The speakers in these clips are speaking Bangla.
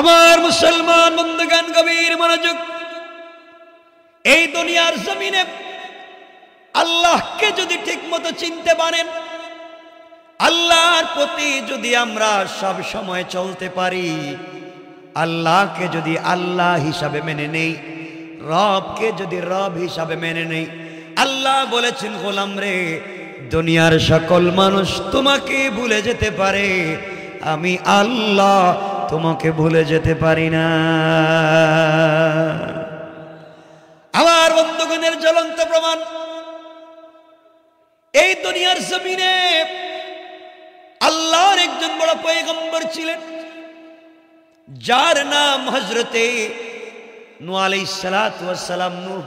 আমার মুসলমান বন্ধুগণ গভীর মনোযোগ। এই দুনিয়ার জমিনে আল্লাহকে যদি ঠিকমতো চিনতে পারেন, আল্লাহর প্রতি যদি আমরা সব সময় চলতে পারি, আল্লাহকে যদি আল্লাহ হিসাবে মেনে নেই, রবকে যদি রব হিসাবে মেনে নেই, আল্লাহ বলেছেন গোলাম রে, দুনিয়ার সকল মানুষ তোমাকে ভুলে যেতে পারে, আমি আল্লাহ তোমাকে ভুলে যেতে পারি না। আমার বন্ধুগণের জ্বলন্ত প্রমাণ, এই দুনিয়ার জমিনে আল্লাহর একজন বড় পয়গম্বর ছিলেন, যার নাম হযরতে নূহ আলাইহিস সালাতু ওয়াস সালাম। নূহ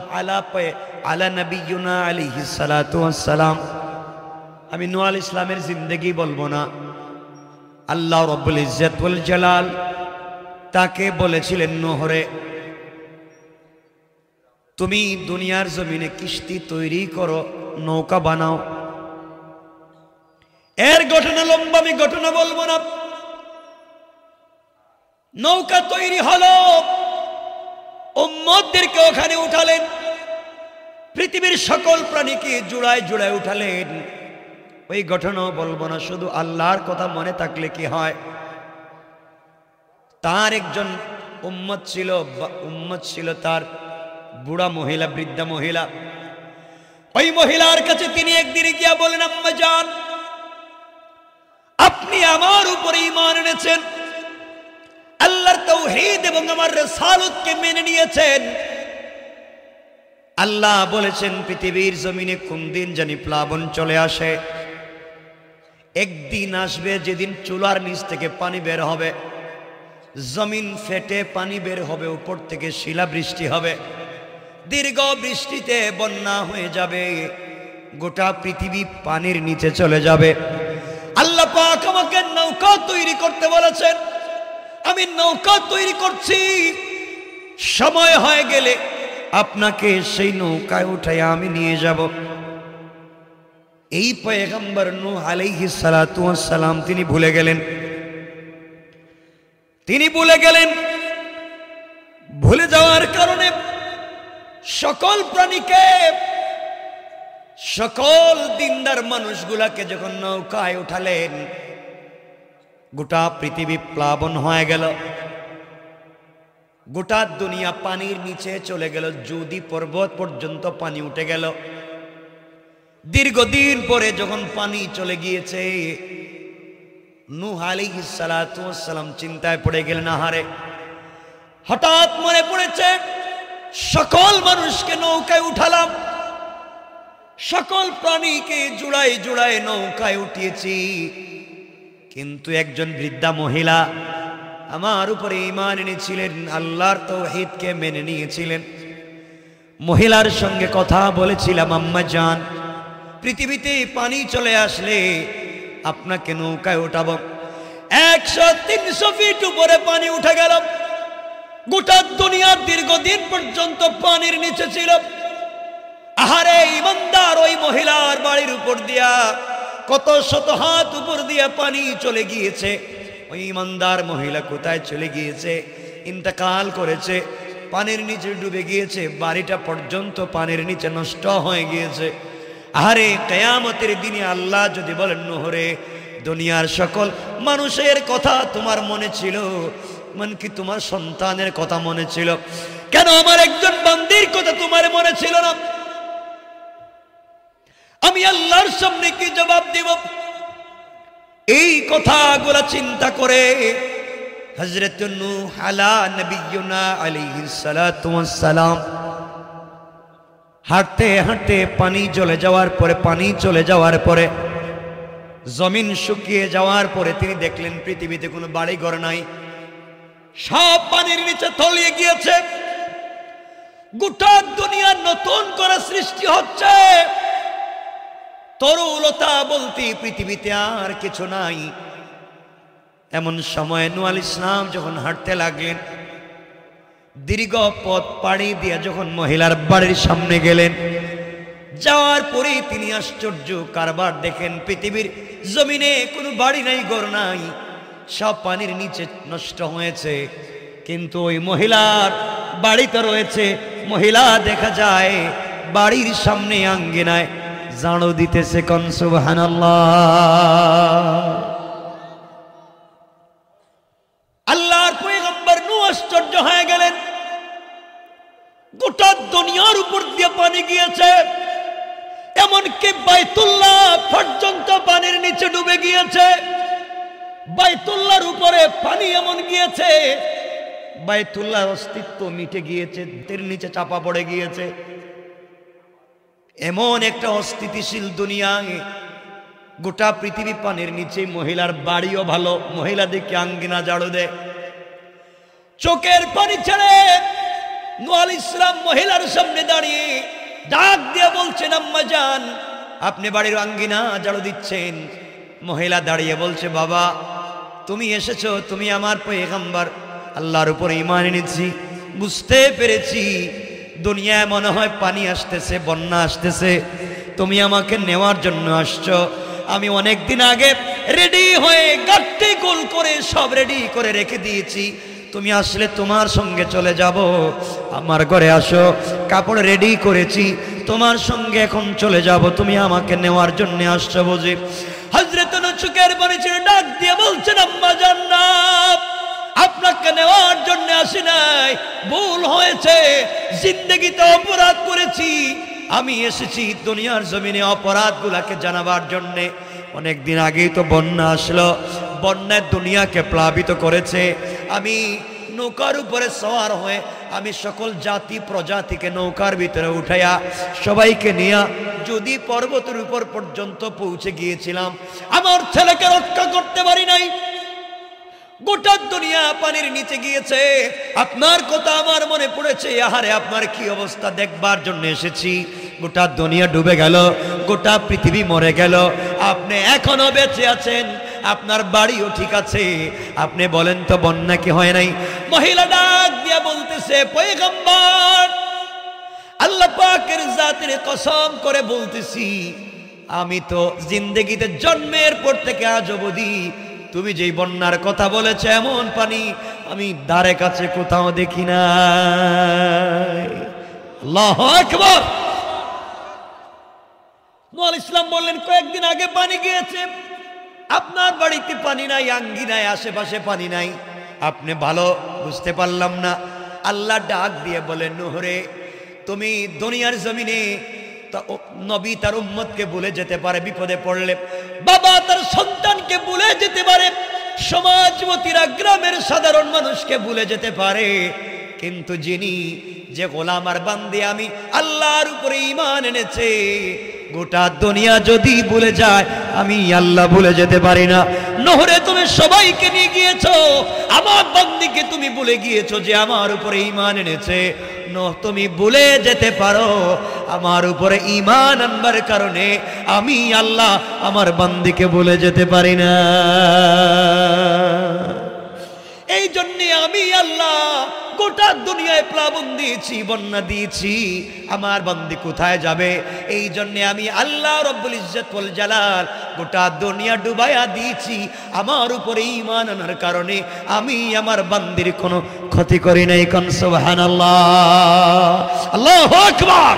আলা নবিয়ুনা আলাইহিস সালাতু ওয়াস সালাম। আমি নূহ আলাইহিস সালামের জিন্দেগি বলবো না, আল্লাহ রাব্বুল ইজ্জত ওয়াল জালাল তাকে বলেছিলেন, নূহ রে, তুমি দুনিয়ার জমিনে কিস্তি তৈরি করো, নৌকা বানাও। এর ঘটনা লম্বা, আমি ঘটনা বলবো না। নৌকা তৈরি হলো, উম্মতদেরকে ওখানে উঠালেন, পৃথিবীর সকল প্রাণীকে জুড়ায় জুড়ায় উঠালেন। ওই ঘটনাও বলবো না, শুধু আল্লাহর কথা মনে থাকলে কি হয়। তার একজন উম্মত ছিল তার বুড়া মহিলা, বৃদ্ধা মহিলা। ওই মহিলার কাছে তিনি একদিন গিয়া বলেন, আম্মা জান, আপনি আমার উপরে ঈমান এনেছেন, আল্লাহর তাওহীদ এবং আমার রিসালাতকে মেনে নিয়েছেন। আল্লাহ বলেছেন পৃথিবীর জমিনে কোন দিন জানি প্লাবন চলে আসে। একদিন আসবে যেদিন চুলার নিচ থেকে পানি বের হবে, জমিন ফেটে পানি বের হবে, উপর থেকে শিলাবৃষ্টি হবে, দীর্ঘ বৃষ্টিতে বন্যা হয়ে যাবে, গোটা পৃথিবী পানির নিচে চলে যাবে। আল্লাহ পাক আমাকে নৌকা তৈরি করতে বলেছেন, আমি নৌকা তৈরি করছি, সময় হয়ে গেলে আপনাকে সেই নৌকায় উঠাইয়া আমি নিয়ে যাব। এই পয়গম্বর নূহ আলাইহিস সালাতু ওয়াস সালাম তিনি ভুলে গেলেন। ভুলে যাওয়ার কারণে সকল প্রাণীকে, সকল দিনদার মানুষগুলাকে যখন নৌকায় উঠালেন, গোটা পৃথিবী প্লাবন হয়ে গেল, গোটা দুনিয়া পানির নিচে চলে গেল, জুদি পর্বত পর্যন্ত পানি উঠে গেল। দীর্ঘদিন পরে যখন পানি চলে গিয়েছে, নূহ আলাইহিস সালাতু ওয়াস সালাম চিন্তায় পড়ে গেলেন, আহারে, হঠাৎ মনে পড়েছে সকল মানুষকে নৌকায় উঠালাম, সকল প্রাণীকে জুড়ায় জুড়ায় নৌকায় উঠিয়েছি, কিন্তু একজন বৃদ্ধা মহিলা আমার উপরে ঈমান এনেছিলেন, আল্লাহর তাওহীদকে মেনে নিয়েছিলেন। মহিলার সঙ্গে কথা বলেছিলাম, আম্মা জান, পৃথিবীতে পানি চলে আসলে আপনাকে নৌকায় উঠাবো। 100-300 ফিট উপরে পানি উঠে গেল, গোটা দুনিয়া দীর্ঘদিন পর্যন্ত পানির নিচে ছিল। আহারে ইমানদার, ওই মহিলার বাড়ির উপর দিয়া কত শত হাত উপর দিয়া পানি চলে গিয়েছে। ওই ইমানদার মহিলা কোথায় চলে গিয়েছে? ইন্তেকাল করেছে, পানির নিচে ডুবে গিয়েছে, বাড়িটা পর্যন্ত পানির নিচে নষ্ট হয়ে গিয়েছে। আরে কিয়ামতের দিনে আল্লাহ যদি বলেন, নূহ রে, দুনিয়ার সকল মানুষের কথা তোমার মনে ছিল, এমনকি তোমার সন্তানের কথা মনে ছিল, কেন আমার একজন বান্দির কথা তোমার মনে ছিল না? আমি আল্লাহর সামনে কি জবাব দেব? এই কথাগুলো চিন্তা করে হযরত নূহ আলা নবিয়ুনা আলাইহিস সালাতু ওয়াস সালাম হাঁটতে হাঁটতে পানি চলে যাওয়ার পরে জমিন শুকিয়ে যাওয়ার পরে তিনি দেখলেন পৃথিবীতে কোনো বাড়ি ঘর নাই, সব পানির নিচে তলিয়ে গিয়েছে। গোটা দুনিয়া নতুন করে সৃষ্টি হচ্ছে, তরুলতা বলতে পৃথিবীতে আর কিছু নাই। এমন সময় নূহ আলাইহিস সালাম যখন হাঁটতে লাগলেন, দীর্ঘ পথ পাড়ি দিয়ে যখন মহিলার বাড়ির সামনে গেলেন, যাওয়ার পরেই তিনি আশ্চর্য কারবার দেখেন, পৃথিবীর জমিনে কোনো বাড়ি নাই, ঘর নাই, সব পানির নিচে নষ্ট হয়েছে। কিন্তু ওই মহিলার বাড়িতে রয়েছে, মহিলা দেখা যায় বাড়ির সামনে আঙ্গিনায় ঝাড়ু দিতেছে। কোন সুবহানাল্লাহ। আল্লাহর পয়গম্বর নূহ আশ্চর্য হয়ে গেলেন, গোটা দুনিয়ার উপর দিয়ে পানি গিয়েছে, এমনকি বাইতুল্লাহ পর্যন্ত পানির নিচে ডুবে গিয়েছে। বাইতুল্লাহর উপরে পানি এমন গিয়েছে, বাইতুল্লাহর অস্তিত্ব মিটে গিয়েছে, এর নিচে চাপা পড়ে গিয়েছে। এমন একটা অস্থিতিশীল দুনিয়ায় গোটা পৃথিবী পানির নিচে। মহিলার বাড়িও ভালো, মহিলা দিকে আঙ্গিনা ঝাড়ু দেয়, চোখের পানি ছেড়ে নূহ আলাইহিস সালাম মহিলার সামনে দাঁড়িয়ে ডাক দিয়ে বলছেন, আম্মা জান, আপনি বাড়ির আঙ্গিনা ঝাড়ু দিচ্ছেন। মহিলা দাঁড়িয়ে বলছে, বাবা তুমি এসেছো, তুমি আমার পয়গম্বর, আল্লাহর উপর ঈমান এনেছি, বুঝতে পেরেছি দুনিয়ায় মনে হয় পানি আসতেছে, বন্যা আসতেছে, তুমি আমাকে নেওয়ার জন্য আসছো। আমি অনেক দিন আগে রেডি হয়ে গাট্টি গোল করে সব রেডি করে রেখে দিয়েছি, তুমি আসলে তোমার সঙ্গে চলে যাব। আমার ঘরে আসো, কাপড় রেডি করেছি, তোমার সঙ্গে এখন চলে যাব, তুমি আমাকে নেওয়ার জন্য আসছো বুঝি। হযরত নূহ চোখের পানি ছেড়ে ডাক দিয়ে বলছেন, আম্মা জান্নাত, আপনাকে নেওয়ার জন্য আসি নাই, ভুল হয়েছে, জিন্দেগিতে অপরাধ করেছি, আমি এসেছি দুনিয়ার জমিনে অপরাধগুলাকে জানাবার জন্য। অনেক দিন আগেই তো বন্যা আসলো, বন্যায় দুনিয়াকে প্লাবিত করেছে। আমি নৌকার উপরে সওয়ার হয়ে আমি সকল জাতি প্রজাতিকে নৌকার ভিতরে উঠাইয়া সবাইকে নিয়ে যদি পর্বতের উপর পর্যন্ত পৌঁছে গিয়েছিলাম, আমার ছেলেকে রক্ষা করতে পারি নাই। গোটা দুনিয়া পানির নিচে গিয়েছে, আপনার কথা আমার মনে পড়েছে, আহারে আপনার কি অবস্থা দেখবার জন্য এসেছি। গোটা দুনিয়া ডুবে গেল, গোটা পৃথিবী মরে গেল, আপনি এখনো বেঁচে আছেন, আপনার বাড়িও ঠিক আছে, আপনি বলেন তো বন্যা কি হয় নাই? মহিলা ডাক দিয়া বলতেছে, পয়গম্বর, আল্লাহ পাকের জাতের কসম করে বলতেছি, আমি তো জিন্দেগিতে জন্মের পর থেকে আজ অবধি তুমি যেই বন্যার কথা বলেছো এমন পানি আমি ধারে কাছে কোথাও দেখি না। আল্লাহু আকবার। নূহ আলাইহিস সালাম বললেন, কয়েকদিন আগে পানি গিয়েছে, আপনার বাড়িতে পানি নাই, আঙ্গিনায় আশেপাশে পানি নাই, আপনি ভালো বুঝতে পারলাম না। আল্লাহ ডাক দিয়ে বলেন, নূহ রে, তুমি দুনিয়ার জমিনে নবী তার উম্মতকে ভুলে যেতে পারে, বিপদে পড়লে বাবা তার সন্তানকে ভুলে যেতে পারে, সমাজবতীরা গ্রামের সাধারণ মানুষকে ভুলে যেতে পারে, কিন্তু যিনি যে গোলাম আর বান্দি আমি আল্লাহর উপরে ঈমান এনেছে, গোটা দুনিয়া যদি ভুলে যায় আমি আল্লাহ ভুলে যেতে পারি না। নূহ রে, তুমি সবাইকে নিয়ে গিয়েছো, আমার বান্দিকে তুমি ভুলে গিয়েছো যে আমার উপরে ঈমান এনেছে। নূহ, তুমি ভুলে যেতে পারো, আমার উপরে ঈমান আনবার কারণে আমি আল্লাহ আমার বান্দিকে ভুলে যেতে পারি না। এই জন্য আমি আল্লাহ গোটা দুনিয়ায় প্লাবন দিয়েছি, বন্যা দিয়েছি, আমার বান্দি কোথায় যাবে? এই জন্য আমি আল্লাহ রব্বুল ইজ্জত ওয়াল জালাল গোটা দুনিয়া ডুবাইয়া দিয়েছি, আমার উপরে ঈমান আনার কারণে আমি আমার বান্দির কোনো ক্ষতি করি নাই। কোন সুবহানাল্লাহ, আল্লাহু আকবার।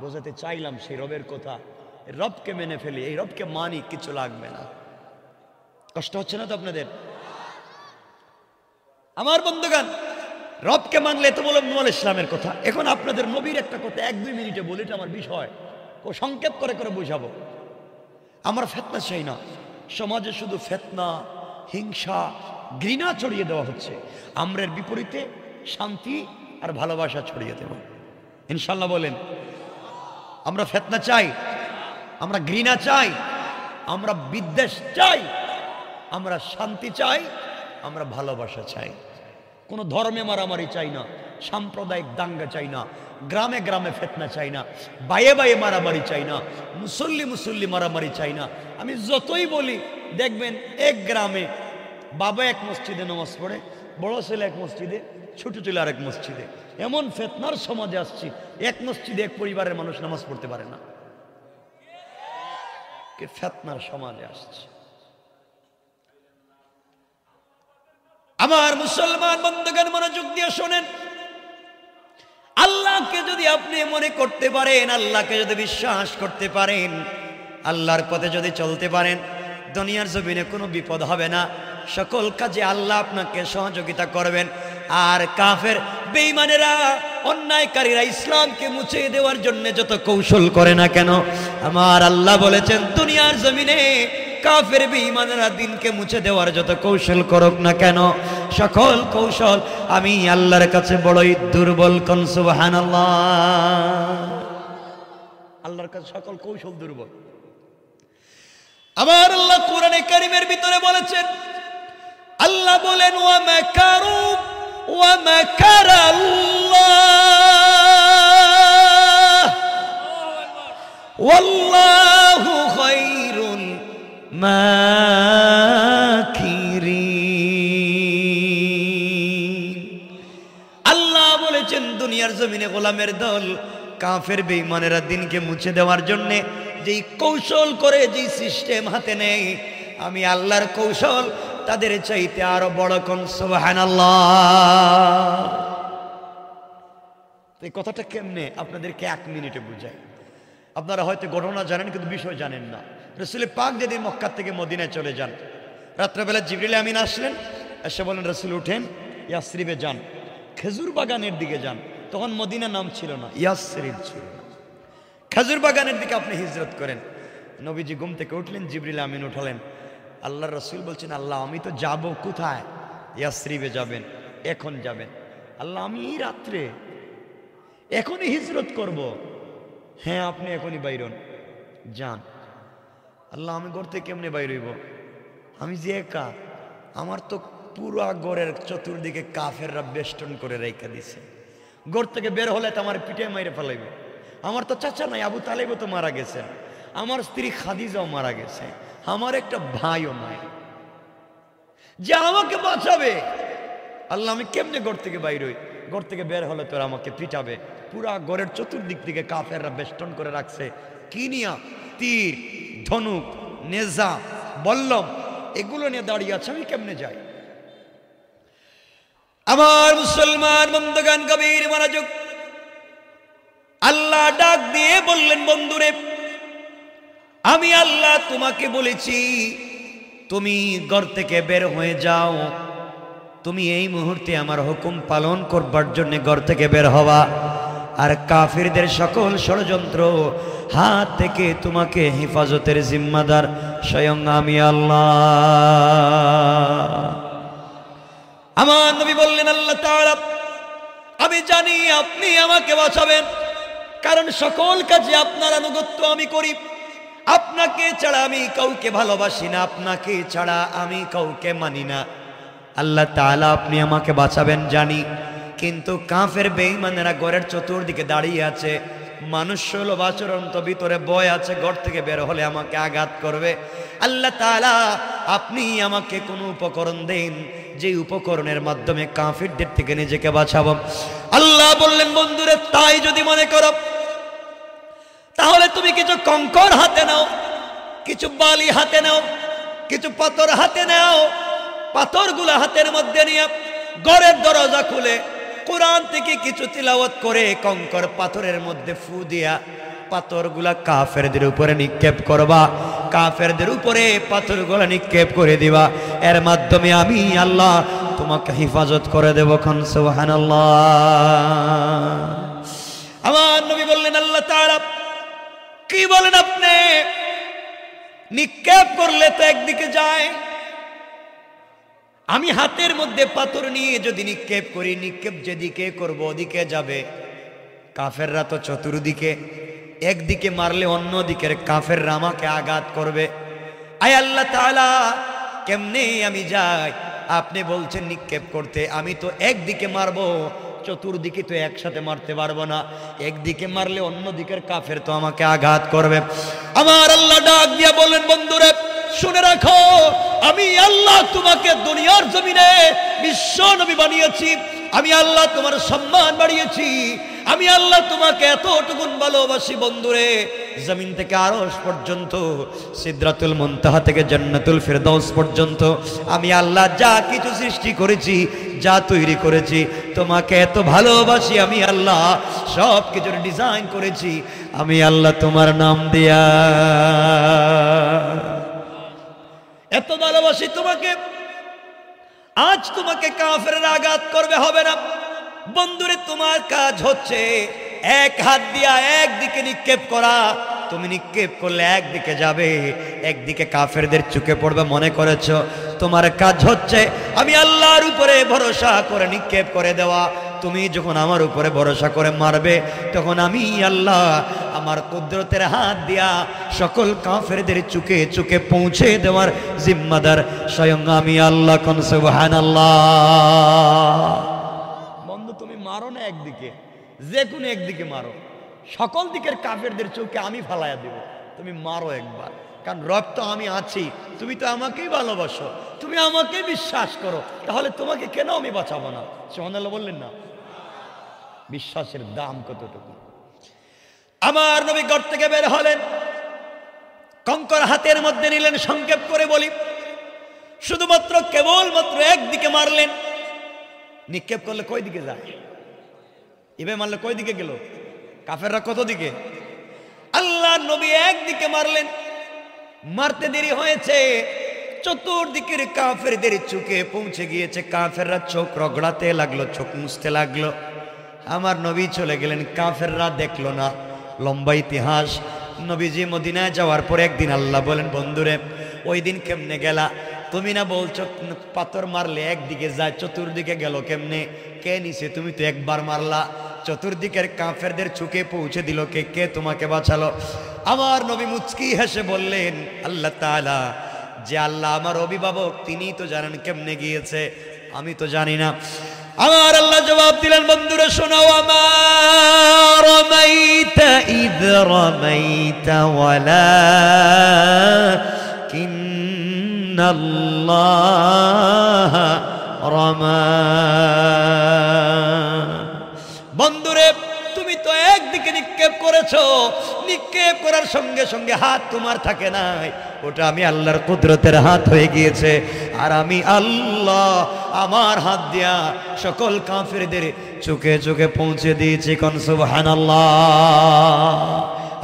বোঝাতে চাইলাম সেই রবের কথা, রবকে মেনে ফেলি, এই রবকে মানি, কিছু লাগবে না। কষ্ট হচ্ছে না তো আপনাদের? আমার বন্ধুগণ, রবকে মানলে তো বললাম নূহ আলাইহিস সালামের কথা। এখন আপনাদের নবীর একটা কথা 1-2 মিনিটে বলে, এটা আমার বিষয়, সংক্ষেপ করে করে বুঝাবো। আমরা ফিতনা চাই না, সমাজে শুধু ফিতনা, হিংসা, ঘৃণা ছড়িয়ে দেওয়া হচ্ছে। আমরা এর বিপরীতে শান্তি আর ভালোবাসা ছড়িয়ে দেব ইনশাআল্লাহ। বলেন, আমরা ফিতনা চাই, আমরা ঘৃণা চাই, আমরা বিদ্বেষ চাই, আমরা শান্তি চাই, আমরা ভালোবাসা চাই। কোনো ধর্মে মারামারি চাই না, সাম্প্রদায়িক দাঙ্গা চাই না, গ্রামে গ্রামে ফিতনা চাই না, বাইয়ে বাইয়ে মারামারি চাই না, মুসল্লি মারামারি চাই না। আমি যতই বলি, দেখবেন এক গ্রামে বাবা এক মসজিদে নামাজ পড়ে, বড় ছেলে এক মসজিদে, ছোট ছেলে আরেক মসজিদে। এমন ফিতনার সমাজে আসছি, এক মসজিদে এক পরিবারের মানুষ নামাজ পড়তে পারে না। ফিতনার সমাজে আসছে। আমার মুসলমান বন্ধুগণ মনোযোগ দিয়ে শোনেন, আল্লাহকে যদি আপনি মনে করতে পারেন, আল্লাহকে যদি বিশ্বাস করতে পারেন, আল্লাহর পথে যদি চলতে পারেন, দুনিয়ার জমিনে কোনো বিপদ হবে না। সকল কাজে আল্লাহ আপনাকে সহযোগিতা করবেন। আর কাফের বেঈমানেরা, অন্যায়কারীরা ইসলামকে মুছে দেওয়ার জন্য যত কৌশল করে না কেন, আমার আল্লাহ বলেছেন দুনিয়ার জমিনে কাফের বেঈমানেরা দিনকে মুছে দেওয়ার যত কৌশল করুক না কেন, সকল কৌশল আমি আল্লাহর কাছে বড়ই দুর্বল। কোন সুবহানাল্লাহ। আল্লাহর কাছে সকল কৌশল দুর্বল। আমার আল্লাহ কোরআনে কারীমের ভিতরে বলেছেন, আল্লাহ বলেন ওয়া মাকারু ওয়া মাকারাল্লাহ ওয়াল্লাহু খায়রুল মাকিরিন। আল্লাহ বলেছেন দুনিয়ার জমিনে গোলামের দল কাফের বেঈমানেরা দিনকে মুছে দেওয়ার জন্য যেই কৌশল করে, যেই সিস্টেম হাতে নেয়, আমি আল্লাহর কৌশল তাদের চাইতে আরো বড়। কোন সুবহানাল্লাহ। এই কথাটা কেমনে আপনাদেরকে 1 মিনিটে বুঝাই। আপনারা হয়তো ঘটনা জানেন কিন্তু বিষয় জানেন না। রাসূল পাক যেদিন মক্কা থেকে মদিনায় চলে যান, রাত্রেবেলা জিবরিল আমিন আসলেন, এসে বলেন রাসূল উঠেন, ইয়াসরিবে যান, খেজুর বাগানের দিকে যান। তখন মদিনা নাম ছিল না, ইয়াসরিব ছিল। খেজুর বাগানের দিকে আপনি হিজরত করেন। নবীজি ঘুম থেকে উঠলেন, জিবরিল আমিন উঠালেন। আল্লাহর রাসূল বলছেন, আল্লাহ আমি তো যাব কোথায়? ইয়াসরিবে যাবেন, এখন যাবেন। আল্লাহ আমি এই রাত্রে এখনই হিজরত করব। হ্যাঁ আপনি এখনই বাইরন, যান। আল্লাহ আমি ঘর থেকে কেমনে বাইর হইব? আমি যে একা, আমার তো পুরা ঘরের চতুর্দিকে কাফেররা বেষ্টন করে রেখে দিছে। ঘর থেকে বের হলে তো আমার পিঠে মাইরে ফেলাইব। আমার তো চাচা নাই, আবু তালেবও তো মারা গেছে, আমার স্ত্রী খাদিজাও মারা গেছে, আমার একটা ভাইও নাই যে আমাকে বাঁচাবে। আল্লাহ আমি কেমনে ঘর থেকে বাইর হই? ঘর থেকে বের হলে তোরা আমাকে পিটাবে। পুরা ঘরের চতুর্দিক থেকে কাফেররা বেষ্টন করে রাখছে। কি নিয়া? তীর, ধনুক, নেজা, বল্লম, এগুলো নিয়ে দাঁড়িয়ে আছে। আমি কেমনে যাই? আমার মুসলমান বন্ধুগণ গভীর মনোযোগ। আল্লাহ ডাক দিয়ে বললেন, বন্ধুরে আমি আল্লাহ তোমাকে বলেছি তুমি ঘর থেকে বের হয়ে যাও। তুমি এই মুহূর্তে আমার হুকুম পালন করবার জন্য ঘর থেকে বের হওয়া। আর কাফিরদের সকল ষড়যন্ত্র হাত থেকে তোমাকে হেফাজতের জিম্মাদার স্বয়ং আমি আল্লাহ। আমার নবী বললেন, আল্লাহ তাআলা আমি জানি আপনি আমাকে বাঁচাবেন, কারণ সকল কাজে আপনার আনুগত্য আমি করি। আপনাকে ছাড়া আমি কাউকে ভালোবাসি না, আপনাকে ছাড়া আমি কাউকে মানি না। আল্লাহ তাআলা আপনি আমাকে বাঁচাবেন জানি, কিন্তু কাফের বেঈমানেরা ঘরের চতুর্দিকে দাঁড়িয়ে আছে। মানুষ সুলভ আচরণ তো ভিতরে বয় আছে, ঘর থেকে বের হলে আমাকে আঘাত করবে। আল্লাহ তাআলা আপনি আমাকে কোনো উপকরণ দেন, যে উপকরণের মাধ্যমে কাফিরদের থেকে নিজেকে বাঁচাবো। আল্লাহ বললেন, বন্ধুরে তাই যদি মনে করো তাহলে তুমি কিছু কঙ্কর হাতে নাও, কিছু বালি হাতে নাও, কিছু পাথর হাতে নাও। পাথরগুলো হাতের মধ্যে নিয়ে ঘরের দরজা খুলে কোরআন থেকে কিছু তিলাওয়াত করে কঙ্কর পাথরের মধ্যে ফু দিয়া পাথরগুলা কাফেরদের উপরে নিক্ষেপ করবা। কাফেরদের উপরে পাথরগুলা নিক্ষেপ করে দিবা। এর মাধ্যমে আমি আল্লাহ তোমাকে হেফাজত করে দেব। খান সুবহানাল্লাহ। আমার নবী বললেন, আল্লাহ তাআলা কি বলেন আপনি? নিক্ষেপ করলে তো একদিকে যায়, আমি হাতের মধ্যে পাথর নিয়ে যদি নিক্ষেপ করি, নিক্ষেপ যেদিকে করব ওদিকে যাবে। কাফেররা তো চতুর্দিকে, একদিকে মারলে অন্য দিকের কাফেররা আমাকে আঘাত করবে। আয় আল্লাহ তাআলা কেমনে আমি যাই? আপনি বলছেন নিক্ষেপ করতে, আমি তো একদিকে মারবো, চতুর্দিকে তো একসাথে মারতে পারবো না। একদিকে মারলে অন্য দিকের কাফের তো আমাকে আঘাত করবে। আমার আল্লাহ ডাক দিয়া বলেন, বন্ধুরে শুনে রাখো, আমি আল্লাহ তোমাকে দুনিয়ার জমিনে বিশ্ব নবী বানিয়েছি। আমি আল্লাহ তোমার সম্মান বাড়িয়েছি। আমি আল্লাহ তোমাকে এতটুকুন ভালোবাসি বন্ধুরে। জমিন থেকে আরশ পর্যন্ত, সিদরাতুল মুনতাহা থেকে জান্নাতুল ফিরদাউস পর্যন্ত আমি আল্লাহ যা কিছু সৃষ্টি করেছি, যা তৈরি করেছি, তোমাকে এত ভালোবাসি আমি আল্লাহ, সব কিছুর ডিজাইন করেছি আমি আল্লাহ তোমার নাম দিয়া। এত ভালোবাসি তোমাকে, আজ তোমাকে কাফেররা আঘাত করবে হবে না। বন্ধুরে, তোমার কাজ হচ্ছে এক হাত দিয়া একদিকে নিক্ষেপ করা। তুমি নিক্ষেপ করলে একদিকে যাবে, একদিকে কাফেরদের চোখে পড়বে মনে করেছো। তোমার কাজ হচ্ছে আমি আল্লাহর উপরে ভরসা করে নিক্ষেপ করে দেওয়া। তুমি যখন আমার উপরে ভরসা করে মারবে, তখন আমি আল্লাহ আমার কুদরতের হাত দিয়া সকল কাফেরদের চোখে চোখে পৌঁছে দেওয়ার জিম্মাদার স্বয়ং আমি আল্লাহ। কোন সুবহানাল্লাহ। বন্ধু, তুমি মারো না একদিকে, যে কোনো একদিকে মারো, সকল দিকের কাফেরদের চোখে আমি ফালাইয়া দেব। তুমি মারো একবার, কারণ রব তো আমি আছি, তুমি তো আমাকেই ভালোবাসো, তুমি আমাকে বিশ্বাস করো, তাহলে তোমাকে কেন আমি বাঁচাবো না? সুবহানাল্লাহ বললেন না? বিশ্বাসের দাম কতটুকু। আমার নবী ঘর থেকে বের হলেন, কঙ্কর হাতের মধ্যে নিলেন। সংক্ষেপ করে বলি, শুধুমাত্র কেবলমাত্র একদিকে মারলেন। নিক্ষেপ করলে কই দিকে যায়? এভাবে মারলে কই দিকে গেল? কাফেররা কত দিকে? আল্লাহ নবী একদিকে মারলেন, মারতে দেরি হয়েছে, চতুর্দিকের কাফেরদের চোখে পৌঁছে গিয়েছে। কাফেররা চোখ রগড়াতে লাগলো, চোখ মুছতে লাগলো। আমার নবী চলে গেলেন, কাফেররা দেখলো না। লম্বা ইতিহাস। নবীজি মদিনায় যাওয়ার পর একদিন আল্লাহ বলেন, বন্ধুরে ওই দিন কেমনে গেলা? তুমি না বলছো পাথর মারলে একদিকে যায়, চতুর্দিকে গেল কেমনে? কে নিছে? তুমি তো একবার মারলা, চতুর্দিকের কাফেরদের চোখে পৌঁছে দিল কে? কে তোমাকে বাঁচালো? আমার নবী মুচকি হেসে বললেন, আল্লাহ তাআলা। যে আল্লাহ আমার অভিভাবক, তিনি তো জানেন কেমনে গিয়েছে, আমি তো জানি না। আমার আল্লাহ জবাব দিলেন, বন্ধুরা শোনাও, আমার রামাইতা ইদ রামাইতা ওয়ালাকিন্নাল্লাহ রামা। বন্ধুরে, তুমি তো একদিকে নিক্ষেপ করেছো, নিক্ষেপ করার সঙ্গে সঙ্গে হাত তোমার থাকে নাই, ওটা আমি আল্লাহর কুদরতের হাত হয়ে গিয়েছে। আর আমি আল্লাহ আমার হাত দিয়া সকল কাফেরদের চোখে চোখে পৌঁছে দিয়েছি। কোন সুবহানাল্লাহ,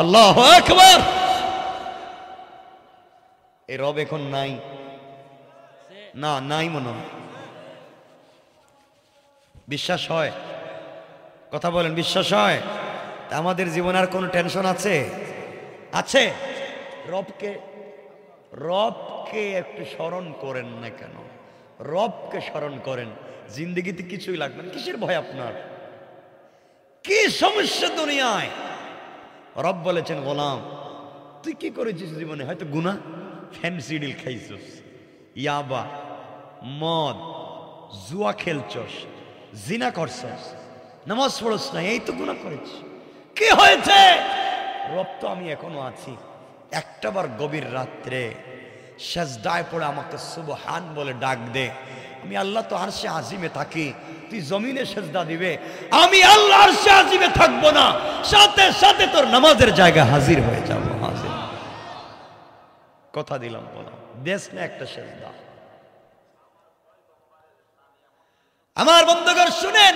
আল্লাহু আকবার। এই রব এখন নাই না? নাই মনে হয়। বিশ্বাস হয়? কথা বলেন, বিশ্বাস হয়? আমাদের জীবনে আর কোনো টেনশন আছে? আছে? রবকে একটু স্মরণ করেন না কেন? রবকে স্মরণ করেন, জিন্দগিতে কিছুই লাগবে না। কিসের ভয় আপনার? কি সমস্যা দুনিয়ায়? রব বলেছেন, গোলাম তুই কি করেছিস জীবনে? হয়তো গুনাহ, ফ্যান্সি ডিল খাইছস, ইয়াবা, মদ, জুয়া খেলছস, জিনা করছস, নামাজ পড়ছ না, এই তো গুনাহ করেছিস। কি হয়েছে? রব তো আমি এখনো আছি। একটাবার গভীর রাত্রে সেজদায় পড়ে আমাকে সুবহান বলে ডাক দে। আমি আল্লাহ তো আরশে আজিমে থাকি, তুই জমিনে সেজদা দিবে, আমি আল্লাহ আরশে আজিমে থাকবো না, সাথে সাথে তোর নামাজের জায়গায় হাজির হয়ে যাবো। হাজির কথা দিলাম, বললাম, দেশ না একটা সেজদা। আমার বন্ধুগণ শুনেন,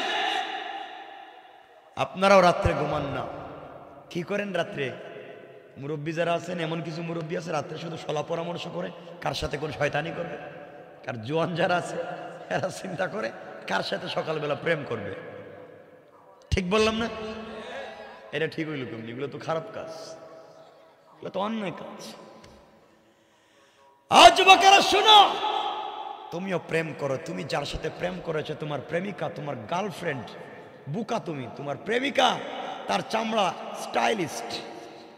আপনারাও রাত্রে ঘুমান না। কি করেন রাত্রে? মুরব্বী যারা আছেন, এমন কিছু মুরব্বী আছে রাত্রে শুধু সলা পরামর্শ করে কার সাথে কোন শয়তানি করবে। আর জোয়ান যারা আছে এরা চিন্তা করে কার সাথে সকালবেলা প্রেম করবে। ঠিক বললাম না? এটা ঠিক হইল কেমনি? এগুলো তো খারাপ কাজ, এগুলো তো অন্যায় কাজ। আজ যুবকেরা শোনো, তুমিও প্রেম করো। তুমি যার সাথে প্রেম করেছো, তোমার প্রেমিকা, তোমার গার্লফ্রেন্ড, বুকা তুমি, তোমার প্রেমিকা, তার চামড়া স্টাইলিস্ট,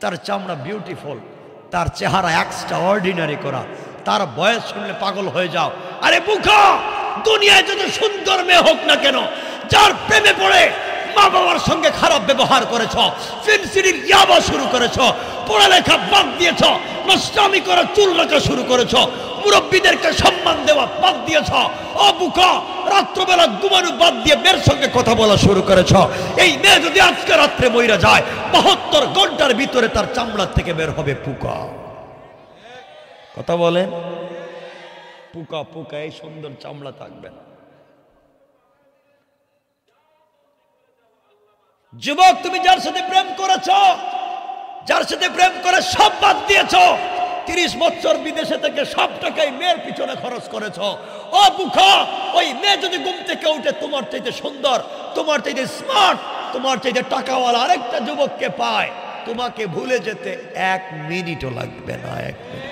তার চামড়া বিউটিফুল, তার চেহারা এক্সট্রা অর্ডিনারি করা, তার বয়স শুনলে পাগল হয়ে যাও। আরে বুকা, দুনিয়ায় যত সুন্দর মেয়ে হোক না কেন, যার প্রেমে পড়ে মা বাবার সঙ্গে খারাপ ব্যবহার করেছ, ফেন্সিডিল ইয়াবা শুরু করেছ, পড়ালেখা বাদ দিয়েছ, নষ্টামি করা চুল রাখা শুরু করেছ, মুরব্বীদেরকে সম্মান দেওয়া বাদ দিয়েছ, ও বুকা রাত্রবেলা ঘুমানো বাদ দিয়ে মেয়ের সঙ্গে কথা বলা শুরু করেছ। এই মেয়ে যদি আজকে রাত্রে মইরা যায় 72 ঘন্টার ভিতরে তার চামড়া থেকে বের হবে পুকা। কথা বলেন, পুকা পুকা, এই সুন্দর চামড়া থাকবে না। যুবক, তুমি যার সাথে প্রেম করেছ, যার সাথে প্রেম করে সব বাদ দিয়েছ, 30 বছর বিদেশে থেকে সব টাকাই মেয়ের পিছনে খরচ করেছ, ও বুকা ওই মেয়ে যদি ঘুম থেকে উঠে তোমার চাইতে সুন্দর, তোমার চাইতে স্মার্ট, তোমার চাইতে টাকাওয়ালা আরেকটা যুবককে পায়, তোমাকে ভুলে যেতে 1 মিনিটও লাগবে না। 1 মিনিট।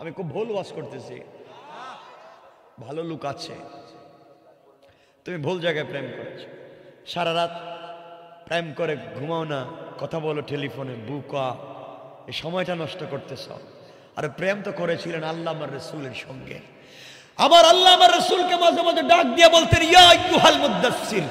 আমি খুব ভুল ওয়াজ করতেছি, ভালো লোক আছে, তুমি ভুল জায়গায় প্রেম করেছো। সারা রাত প্রেম করে ঘুমাও না, কথা বলো টেলিফোনে, বুকা, এই সময়টা নষ্ট করতেছ। আর প্রেম তো করেছিলেন আল্লাহ আমার রাসূলের সঙ্গে। আমার আল্লাহ আমার রাসূলকে মাঝে মাঝে ডাক দিয়ে বলতেন, ইয়া আইয়ুহাল মুদাসসির,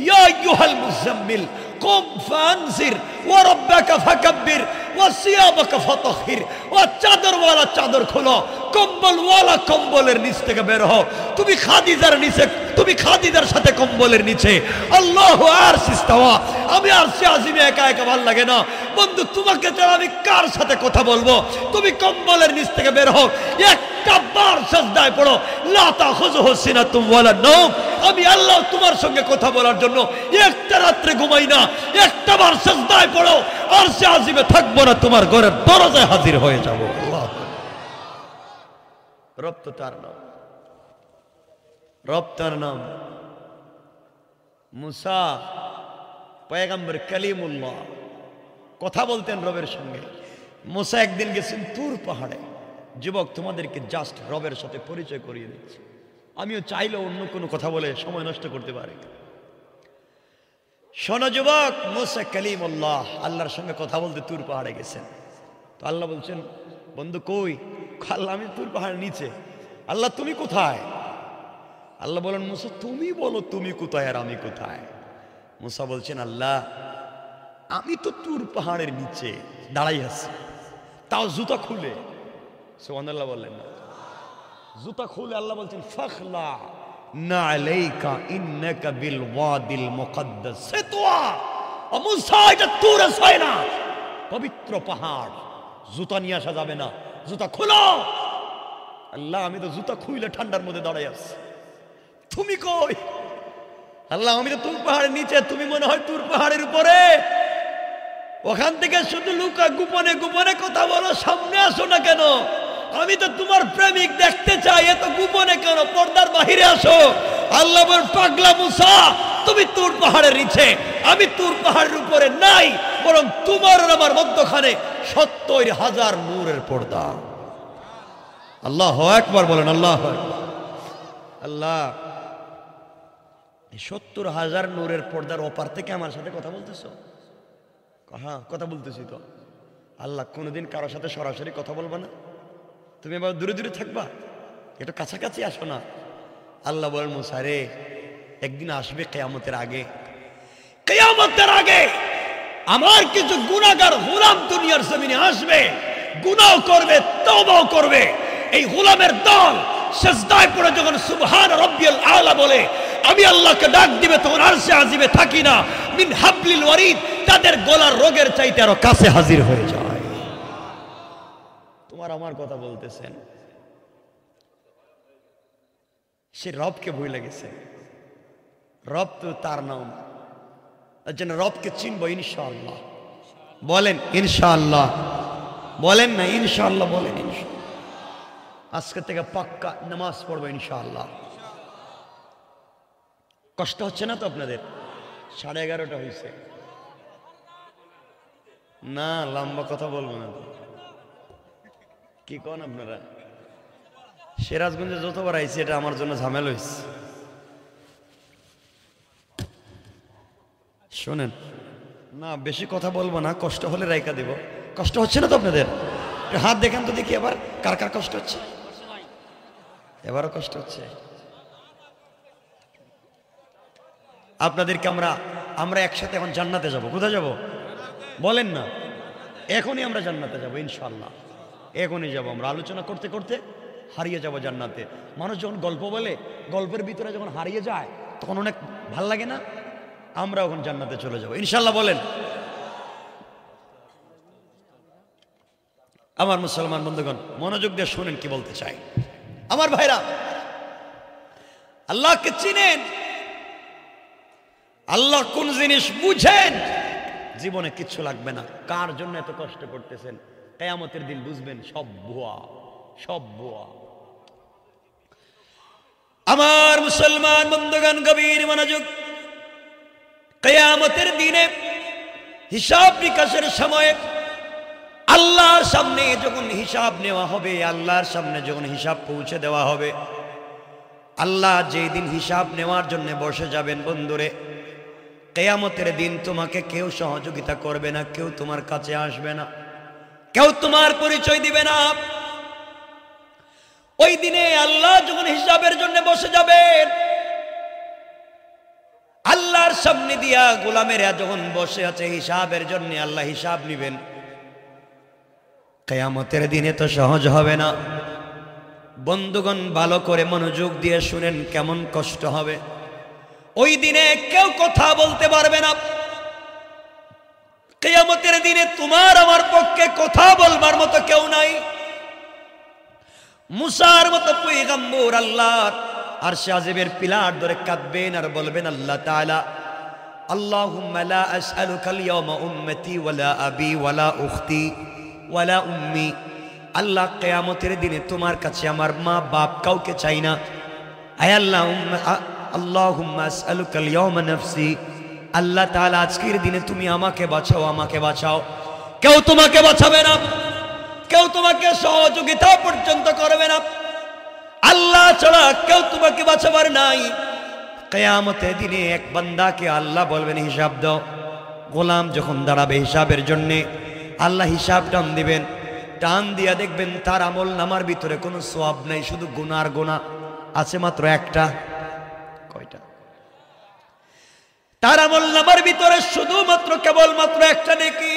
ইয়া আইয়ুহাল মুজাম্মিল, কুম ফানজির, ওয়া রাব্বাকা ফাকাব্বির, ওয়া সিয়াবাকা ফাতাহির। ও চাদরওয়ালা চাদর খোলো, কম্বলওয়ালা কম্বলের নিচ থেকে বের হও। তুমি খাদিজার নিচে, তুমি খাদিজার সাথে কম্বলের নিচে। আল্লাহু আরশ ইস্তাওয়া, আমি আরশে আজিমে একা একা ভালো লাগে না বন্ধু, তোমাকে ছাড়া আমি কার সাথে কথা বলবো? তুমি কম্বলের নিচ থেকে বের হও, একটা বার সাজদায় পড়ো, লা তাখুযুহু সিনাতুম ওয়ালা নাওম। আমি আল্লাহ তোমার সঙ্গে কথা বলার জন্য একটা রাত্রে ঘুমাই না, একটা বার সাজদায় পড়ো, আরশে আজিমে থাকবো না, তোমার ঘরের দরজায় হাজির হয়ে যাব। আল্লাহ, রব তো তার নাম, রব তার নাম। মুসা পয়গম্বর কালিমুল্লাহ কথা বলতেন রবের সঙ্গে। মুসা একদিন গেছেন তুর পাহাড়ে। যুবক, তোমাদেরকে জাস্ট রবের সাথে পরিচয় করিয়ে দিচ্ছি, আমিও চাইলেও অন্য কোনো কথা বলে সময় নষ্ট করতে পারি। শোনো যুবক, মুসা কালিমুল্লাহ আল্লাহর সঙ্গে কথা বলতে তুর পাহাড়ে গেছেন। তো আল্লাহ বলছেন, বন্ধু কই? আল্লাহ, আমি তুর পাহাড়ের নিচে। আল্লাহ, তুমি কোথায়? আল্লাহ বলেন, মুসা তুমি বলো তুমি কোথায় আর আমি কোথায়? মুসা বলছেন, আল্লাহ আমি তো তুর পাহাড়ের নিচে দাঁড়াই আছি, তাও জুতা খুলে। সুবহানাল্লাহ বললেন না? জুতা খুলে আল্লাহ বলছেন, ফাখলা নালাইকা ইন্নাকা বিল ওয়াদিল মুকদ্দাস সিতওয়া। ও মুসা, এটা তুর সাইনা, পবিত্র পাহাড়, জুতা নিয়ে আসা যাবে না, জুতা খোলো। আল্লাহ, আমি তো জুতা খুইলে ঠান্ডার মধ্যে দাঁড়াই আছি, তুমি কই? আল্লাহ, আমি তো তুর পাহাড়ের নিচে, তুমি মনে হয় তুর পাহাড়ের উপরে। ওখান থেকে শুধু লুকা গোপনে গোপনে কথা বলো, সামনে আসো না কেন? আমি তো তোমার প্রেমিক দেখতে চাই, এত গোপনে কেন? পর্দার বাহিরে আসো। আল্লাহ বলেন, পাগলা মুসা, তুমি তুর পাহাড়ের নিচে, আমি তুর পাহাড়ের উপরে নাই, বরং তোমার আর আমার মধ্যখানে 70,000 নূরের পর্দা। আল্লাহু আকবার বলেন, আল্লাহু আকবার। আল্লাহ, 70,000 নূরের পর্দার ওপার থেকে আমার সাথে কথা বলতেছো? হ্যাঁ, কথা বলতেছি তো। আল্লাহ, কোনোদিন কারোর সাথে সরাসরি কথা বলবা না? তুমি এবার দূরে দূরে থাকবা, একটু কাছাকাছি আসো না। আল্লাহ বলেন, মুসা রে, একদিন আসবে কিয়ামতের আগে, কিয়ামতের আগে আমার কিছু গুনাহগার গোলাম দুনিয়ার জমিনে আসবে, গুনাহ করবে, তওবাও করবে। এই গোলামের দল সিজদায় পড়ে যখন সুবহান রাব্বিয়াল আলা বলে, আমি আল্লাহকে ডাক দিবে, তখন আরশে আজিমে থাকি না, মিন হাবলিল ওয়ারিদ, তাদের গলার রোগের চাইতে আরো কাছে হাজির হয়ে যায়। তোমার আমার কথা বলতেছেন, সে রবকে ভুলে গেছে। রব তো তার নাম, তার জন্য রবকে চিনবো ইনশাআল্লাহ। বলেন ইনশাআল্লাহ, বলেন না ইনশাআল্লাহ, বলেন ইনশাআল্লাহ। আজকে থেকে পাক্কা নামাজ পড়বো ইনশাআল্লাহ। কষ্ট হচ্ছে না তো আপনাদের? 11:30 হয়েছে না, লম্বা কথা বলবো না তো। কি কোন আপনারা? সিরাজগঞ্জে যতবার আইছি এটা আমার জন্য ঝামেলা হয়েছে। শোনেন না, বেশি কথা বলবো না, কষ্ট হলে রাইকা দিব। কষ্ট হচ্ছে না তো আপনাদের? হাত দেখেন তো দেখি এবার কার কার কষ্ট হচ্ছে। এবারও কষ্ট হচ্ছে। আপনাদেরকে আমরা একসাথে এখন জান্নাতে যাব। কোথায় যাব বলেন না? এখনই আমরা জান্নাতে যাব ইনশাআল্লাহ। এখনই যাব আমরা, আলোচনা করতে করতে হারিয়ে যাব জান্নাতে। মানুষ যখন গল্প বলে, গল্পের ভিতরে যখন হারিয়ে যায় তখন অনেক ভাল লাগে না? আমরা এখন জান্নাতে চলে যাব ইনশাল্লাহ। বলেন আমার মুসলমান বন্ধুগণ, মনোযোগ দিয়ে শুনেন কি বলতে চাই। আমার ভাইরা, আল্লাহকে চিনেন, আল্লাহ কোন জিনিস বুঝেন, জীবনে কিচ্ছু লাগবে না। কার জন্য এত কষ্ট করতেছেন? কিয়ামতের দিন বুঝবেন সব ভুয়া, সব ভুয়া। আমার মুসলমান বন্ধুগণ, গভীর মনোযোগ। কিয়ামতের দিনে হিসাব নিকাশের সময় আল্লাহর সামনে যখন হিসাব নেওয়া হবে, আল্লাহর সামনে যখন হিসাব পৌঁছে দেওয়া হবে, আল্লাহ যেই দিন হিসাব নেওয়ার জন্য বসে যাবেন বন্ধুরে, কিয়ামতের দিন তোমাকে কেউ সহযোগিতা করবে না, কেউ তোমার কাছে আসবে না, কেউ তোমার পরিচয় দিবে না। ওই দিনে আল্লাহ যখন হিসাবের জন্য বসে যাবেন, আল্লাহর সামনে দিয়া গোলামেরা যখন বসে আছে হিসাবের জন্য, আল্লাহ হিসাব নিবেন, কিয়ামতের দিনে তো সহজ হবে না। বন্ধুগণ ভালো করে মনোযোগ দিয়ে শুনেন কেমন কষ্ট হবে। ওই দিনে কেউ কথা বলতে পারবে না। কিয়ামতের দিনে তোমার আমার পক্ষে কথা বলবার মতো কেউ নাই। মুসার মতো পয়গম্বর আল্লাহর আরশে আজিমের পিলার ধরে কাঁদবেন আর বলবেন, আল্লাহ তাআলা আল্লাহুম্মা লা আসআলুকাল ইয়াওমা উম্মতি ওয়ালা আবি ওয়ালা উখতি ওয়ালা উম্মি। আল্লাহ কিয়ামতের দিনে তোমার কাছে আমার মা বাপ কাউকে চাই না। আয় আল্লাহ, আল্লাহুম্মা আসআলুকাল ইয়াওমা নাফসি। আল্লাহ তাআলা আজকের দিনে তুমি আমাকে বাঁচাও, আমাকে বাঁচাও। কেউ তোমাকে বাঁচাবে না, কেউ তোমাকে সহযোগিতা পর্যন্ত করবে না। আল্লাহ ছাড়া কেউ তোমাকে বাঁচাবার নাই। কিয়ামতের দিনে এক বান্দাকে আল্লাহ বলবেন হিসাব দাও। গোলাম যখন দাঁড়াবে হিসাবের জন্যে, আল্লাহ হিসাব টান দিবেন। টান দিয়া দেখবেন তার আমল নামার ভিতরে কোনো সওয়াব নাই, শুধু গুনার গুনাহ আছে মাত্র একটা। কয়টা? তার আমল নামার ভিতরে শুধুমাত্র কেবলমাত্র একটা নেকি।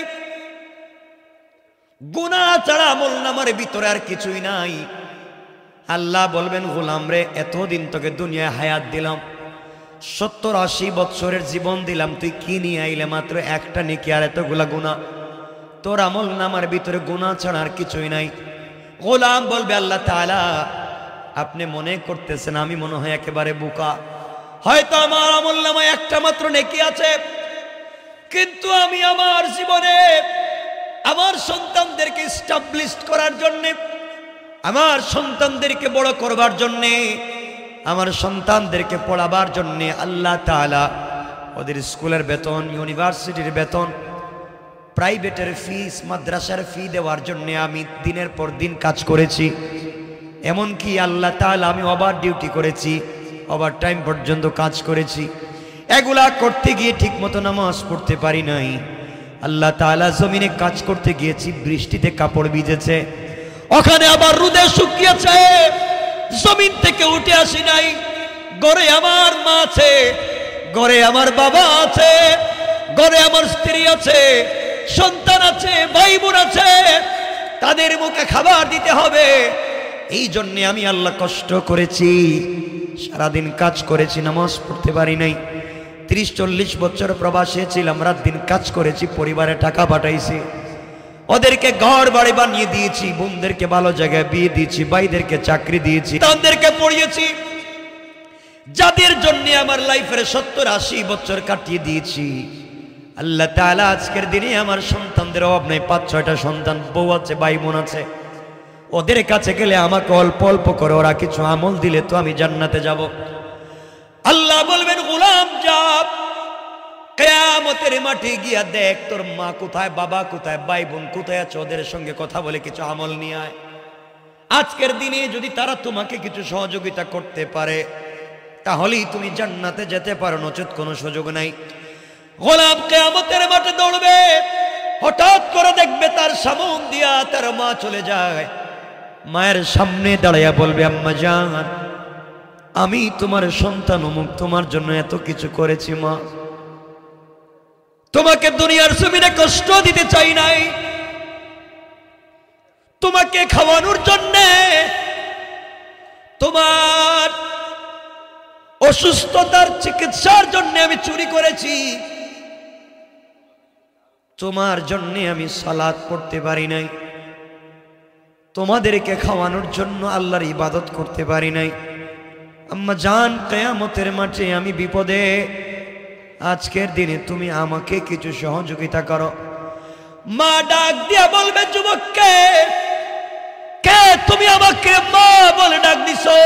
গুনাহ ছাড়া আমল নামার ভিতরে আর কিছুই নাই। আল্লাহ বলবেন, গোলাম রে, এতদিন তোকে দুনিয়ায় হায়াত দিলাম, 70-80 বছরের জীবন দিলাম, তুই কি নিয়ে আইলে? মাত্র একটা নেকি আর এতগুলা গুনাহ। তোর আমল নামার ভিতরে গুনাহ ছাড়া আর কিছুই নাই। গোলাম বলবে, আল্লাহ তাআলা আপনি মনে করতেছেন আমি মনে হয় একেবারে বোকা, হয়তো আমার আমল নামায় একটা মাত্র নেকি আছে, কিন্তু আমি আমার জীবনে আমার সন্তানদেরকে এস্টাবলিশ করার জন্যে, আমার সন্তানদেরকে বড় করবার জন্যে, আমার সন্তানদেরকে পড়াবার জন্যে আল্লাহ তাআলা ওদের স্কুলের বেতন, ইউনিভার্সিটির বেতন, প্রাইভেটের ফিস, মাদ্রাসার ফি দেওয়ার জন্য আমি দিনের পর দিন কাজ করেছি। এমনকি আল্লাহ তাআলা আমি ওভার ডিউটি করেছি, ওভার টাইম পর্যন্ত কাজ করেছি। এগুলা করতে গিয়ে ঠিকমতো নামাজ পড়তে পারি নাই। আল্লাহ তাআলা জমিনে কাজ করতে গিয়েছি, বৃষ্টিতে কাপড় ভিজেছে, ওখানে আবার রোদে শুকিয়েছে, জমিন থেকে উঠে আসি নাই। ঘরে আমার মা আছে, ঘরে আমার বাবা আছে, ঘরে আমার স্ত্রী আছে, সন্তান আছে, ভাই বোন আছে, তাদের মুখে খাবার দিতে হবে। এই জন্য আমি আল্লাহ কষ্ট করেছি, সারাদিন কাজ করেছি, নামাজ পড়তে পারি নাই। 30-40 বছর প্রবাসে ছিলাম, রাত দিন কাজ করেছি, পরিবারে টাকা পাঠাইছি, ওদেরকে ঘর বাড়ি বানিয়ে দিয়েছি, বোনদেরকে ভালো জায়গায় বিয়ে দিয়েছি, ভাইদেরকে চাকরি দিয়েছি, তাদেরকে পড়িয়েছি, যাদের জন্য আমার লাইফের 70-80 বছর কাটিয়ে দিয়েছি। আল্লাহ তাআলা আজকের দিনে আমার সন্তানদের অভাব নেই, 5-6টা সন্তান, বউ আছে, ভাই বোন আছে, ওদের কাছে গেলে আমাকে অল্প অল্প করে ওরা কিছু আমল দিলে তো আমি জান্নাতে যাব। আল্লাহ বলবেন, গোলাম যা, কিয়ামতের মাঠে গিয়া দেখ তোর মা কোথায়, বাবা কোথায়, ভাই বোন কোথায় আছে, ওদের সঙ্গে কথা বলে কিছু আমল নিয়ে আয়। আজকের দিনে যদি তারা তোমাকে কিছু সহযোগিতা করতে পারে তাহলেই তুমি জান্নাতে যেতে পারো, নচেত কোনো সুযোগ নাই। গোলাম কিয়ামতের মাঠে দৌড়বে, হঠাৎ করে দেখবে তার সামনে দিয়া তার মা চলে যায়। মায়ের সামনে দাঁড়াইয়া বলবে, আম্মা জান, আমি তোমার সন্তান অমুক, তোমার জন্য এত কিছু করেছি মা, তোমাকে দুনিয়ার জমিনে কষ্ট দিতে চাই নাই, তোমাকে খাওয়ানোর জন্য, তোমার অসুস্থতার চিকিৎসার জন্য আমি চুরি করেছি, তোমার জন্য আমি সালাত পড়তে পারি নাই, তোমাদেরকে খাওয়ানোর জন্য আল্লাহর ইবাদত করতে পারি নাই। আম্মা জান, কিয়ামতের মাঠে আমি বিপদে, আজকের দিনে তুমি আমাকে কিছু সহযোগিতা করো। মা ডাক দিয়া বলবে, যুবককে, কে তুমি আমাকে মা বলে ডাক দিছো?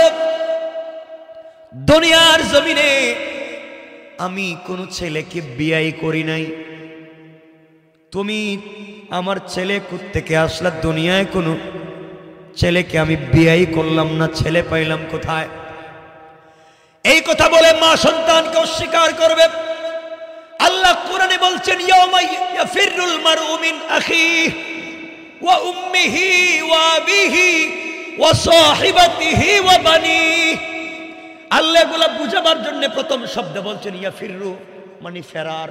দুনিয়ার জমিনে আমি কোন ছেলেকে বিয়ে করি নাই, তুমি আমার ছেলে কোত্থেকে আসলা? দুনিয়ায় কোনো ছেলেকে আমি বিয়ে করলাম না, ছেলে পাইলাম কোথায়? এই কথা বলে মা সন্তানকে অস্বীকার করবে। আল্লাহ কোরআনে বলছেন, ইয়াউমা ইয়াফিরুল মারউ মিন আখিহি ওয়া উম্মিহি ওয়া আবিহি ওয়া সাহিবাতিহি ওয়া বানিহি। আল্লাহ এগুলা বুঝাবার জন্য প্রথম শব্দ বলছেন ইয়াফিরু, মানে ফেরার।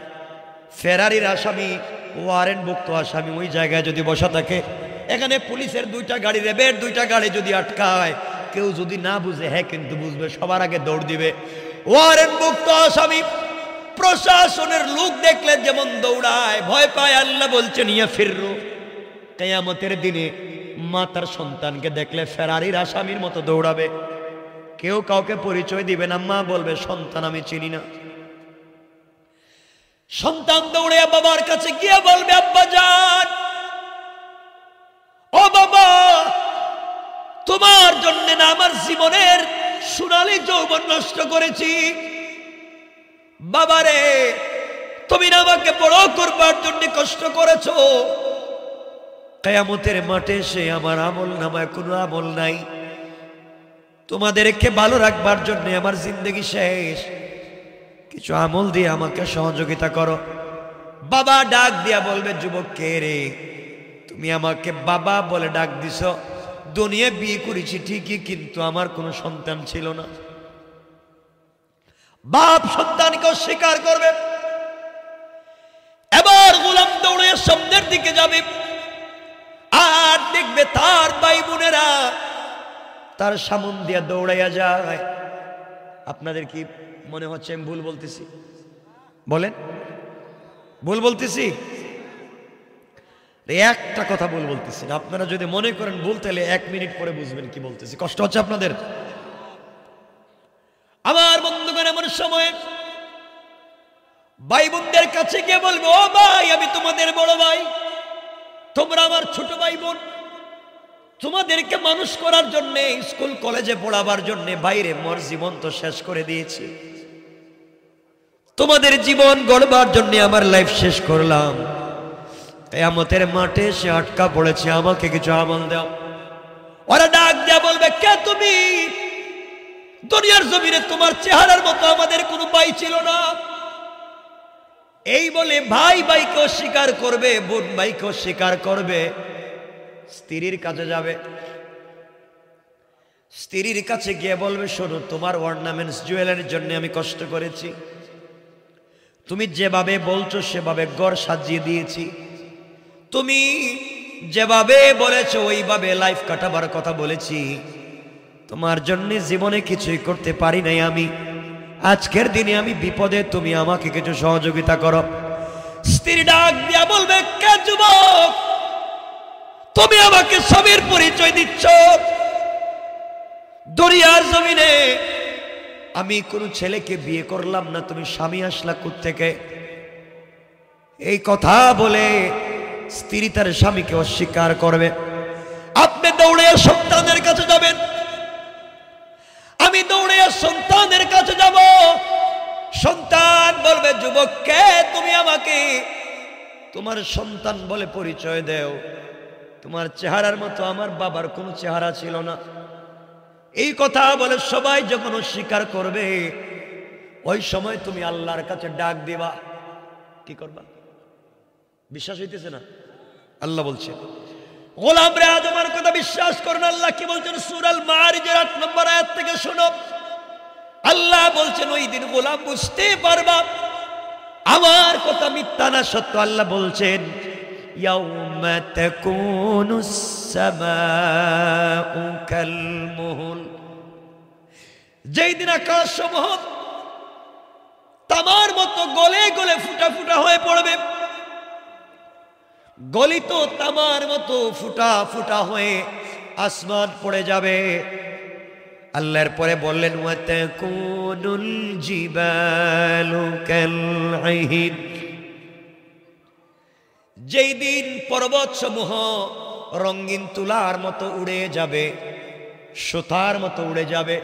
ফেরারির আসামি, ওয়ারেন্টভুক্ত আসামি ওই জায়গায় যদি বসা থাকে, এখানে পুলিশের দুইটা গাড়ি, র্যাবের দুইটা গাড়ি যদি আটকায়, কেউ যদি না বুঝে, হ্যাঁ কিন্তু বুঝবে, সবার আগে দৌড় দিবে। ওয়ারেন্টভুক্ত আসামি প্রশাসনের লোক দেখলে যেমন দৌড়ায়, ভয় পায়, আল্লাহ বলছেন ইয়াফিরু। কিয়ামতের দিনে মা তার সন্তানকে দেখলে ফেরারির আসামির মতো দৌড়াবে, কেউ কাউকে পরিচয় দিবে না। মা বলবে, সন্তান আমি চিনি না। সন্তান দৌড়ে বাবার কাছে গিয়ে বলবে, আব্বা জান, ও বাবা, তোমার জন্য না আমার জীবনের সোনালী যৌবন নষ্ট করেছি। বাবারে, তুমি না আমাকে বড় করবার জন্য কষ্ট করেছো, কিয়ামতের মাঠে সে আমার আমল নামায় কোনো আমল নাই, তোমাদেরকে ভালো রাখবার জন্য আমার জিন্দগি শেষ, কিছু আমল দিয়ে আমাকে সহযোগিতা করো। বাবা ডাক দিয়া বলবে, যুবক কে রে? তুমি আমাকে বাবা বলে ডাক দিছ, দুনিয়া বিয়ে করেছি ঠিকই, কিন্তু আমার কোনো সন্তান ছিল না। বাপ সন্তানকে অস্বীকার করবে। এবার গোলাম দৌড়ে সামনের দিকে যাবে, আর দেখবে তার ভাই বোনেরা তার সামন দিয়া দৌড়াইয়া যায়। আপনাদের কি মনে হচ্ছে আমি ভুল বলতেছি? বলেন, ভুল বলতেছি? একটা কথা ভুল বলতেছি না। আপনারা যদি মনে করেন ভুল, তাহলে 1 মিনিট পরে বুঝবেন কি বলতেছি। কষ্ট হচ্ছে আপনাদের? আমার বন্ধুগণ, এমন সময় ভাই বোনদের কাছে গিয়ে বলবো, ও ভাই, আমি তোমাদের বড় ভাই, তোমরা আমার ছোট ভাই বোন, তোমাদেরকে মানুষ করার জন্য, স্কুল কলেজে পড়াবার জন্য বাইরে মোর জীবন তো শেষ করে দিয়েছি, তোমাদের জীবন গড়বার জন্য আমার লাইফ শেষ করলাম, কিয়ামতের মাঠে সে আটকা পড়েছে, আমাকে কিছু আমল দাও। ওরা ডাক দেয়া বলবে, কে তুমি? দুনিয়ার জমিনে তোমার চেহারার মতো আমাদের কোনো ভাই ছিল না। এই বলে ভাই ভাইকে অস্বীকার করবে, বোন ভাইকে অস্বীকার করবে। স্ত্রীর কাছে যাবে, স্ত্রীর কাছে গিয়ে বলবে, শোনো, তোমার অর্নামেন্টস জুয়েলারির জন্য আমি কষ্ট করেছি, তুমি যেভাবে বলছো সেভাবে ঘর সাজিয়ে দিয়েছি, তুমি যেভাবে বলেছো ওইভাবে লাইফ কাটাবার কথা বলেছি, তোমার জন্য জীবনে কিছুই করতে পারি নাই আমি, আজকের দিনে আমি বিপদে, তুমি আমাকে কিছু সহযোগিতা করো। স্ত্রী ডাক দিয়া বলবে, কে যুবক? তুমি আমাকে স্বামীর পরিচয় দিচ্ছ? দুনিয়ার জমিনে আমি কোন ছেলেকে বিয়ে করলাম না, তুমি স্বামী আসলা কোত্থেকে? এই কথা বলে স্ত্রী তার স্বামীকে অস্বীকার করবে। আপনি দৌড়ে সন্তানের কাছে যাবেন, আমি দৌড়ে সন্তানের কাছে যাব। সন্তান বলবে, যুবক কে তুমি? আমাকে তোমার সন্তান বলে পরিচয় দেও। তোমার চেহারার মতো আমার বাবার কোনো চেহারা ছিল না। এই কথা বলে সবাই যখন অস্বীকার করবে, ওই সময় তুমি আল্লাহর কাছে ডাক দিবা। কি করবা? বিশ্বাস হইতেছে না? আল্লাহ বলছে, গোলাম রে, আজ আমার কথা বিশ্বাস করুন। আল্লাহ কি বলছেন? সূরা আল মাআরিজের 8 নম্বর আয়াত থেকে শোনো। আল্লাহ বলছেন, ওই দিন গোলাম বুঝতে পারবা আমার কথা মিথ্যা না সত্য। আল্লাহ বলছেন, ইয়াউমা তাকুনুস সামাউ কালমুহল, যেই দিন আকাশসমূহ তামার মতো গলে গলে ফুটা ফুটা হয়ে পড়বে। গলিত তামার মতো ফুটা ফুটা হয়ে আসমান পড়ে যাবে। আল্লাহর পরে বললেন ওয়াতাকুনুল জিবালু কালঈহিন, যেই দিন পর্বত সমূহ রঙিন তুলার মতো উড়ে যাবে, সুতার মতো উড়ে যাবে।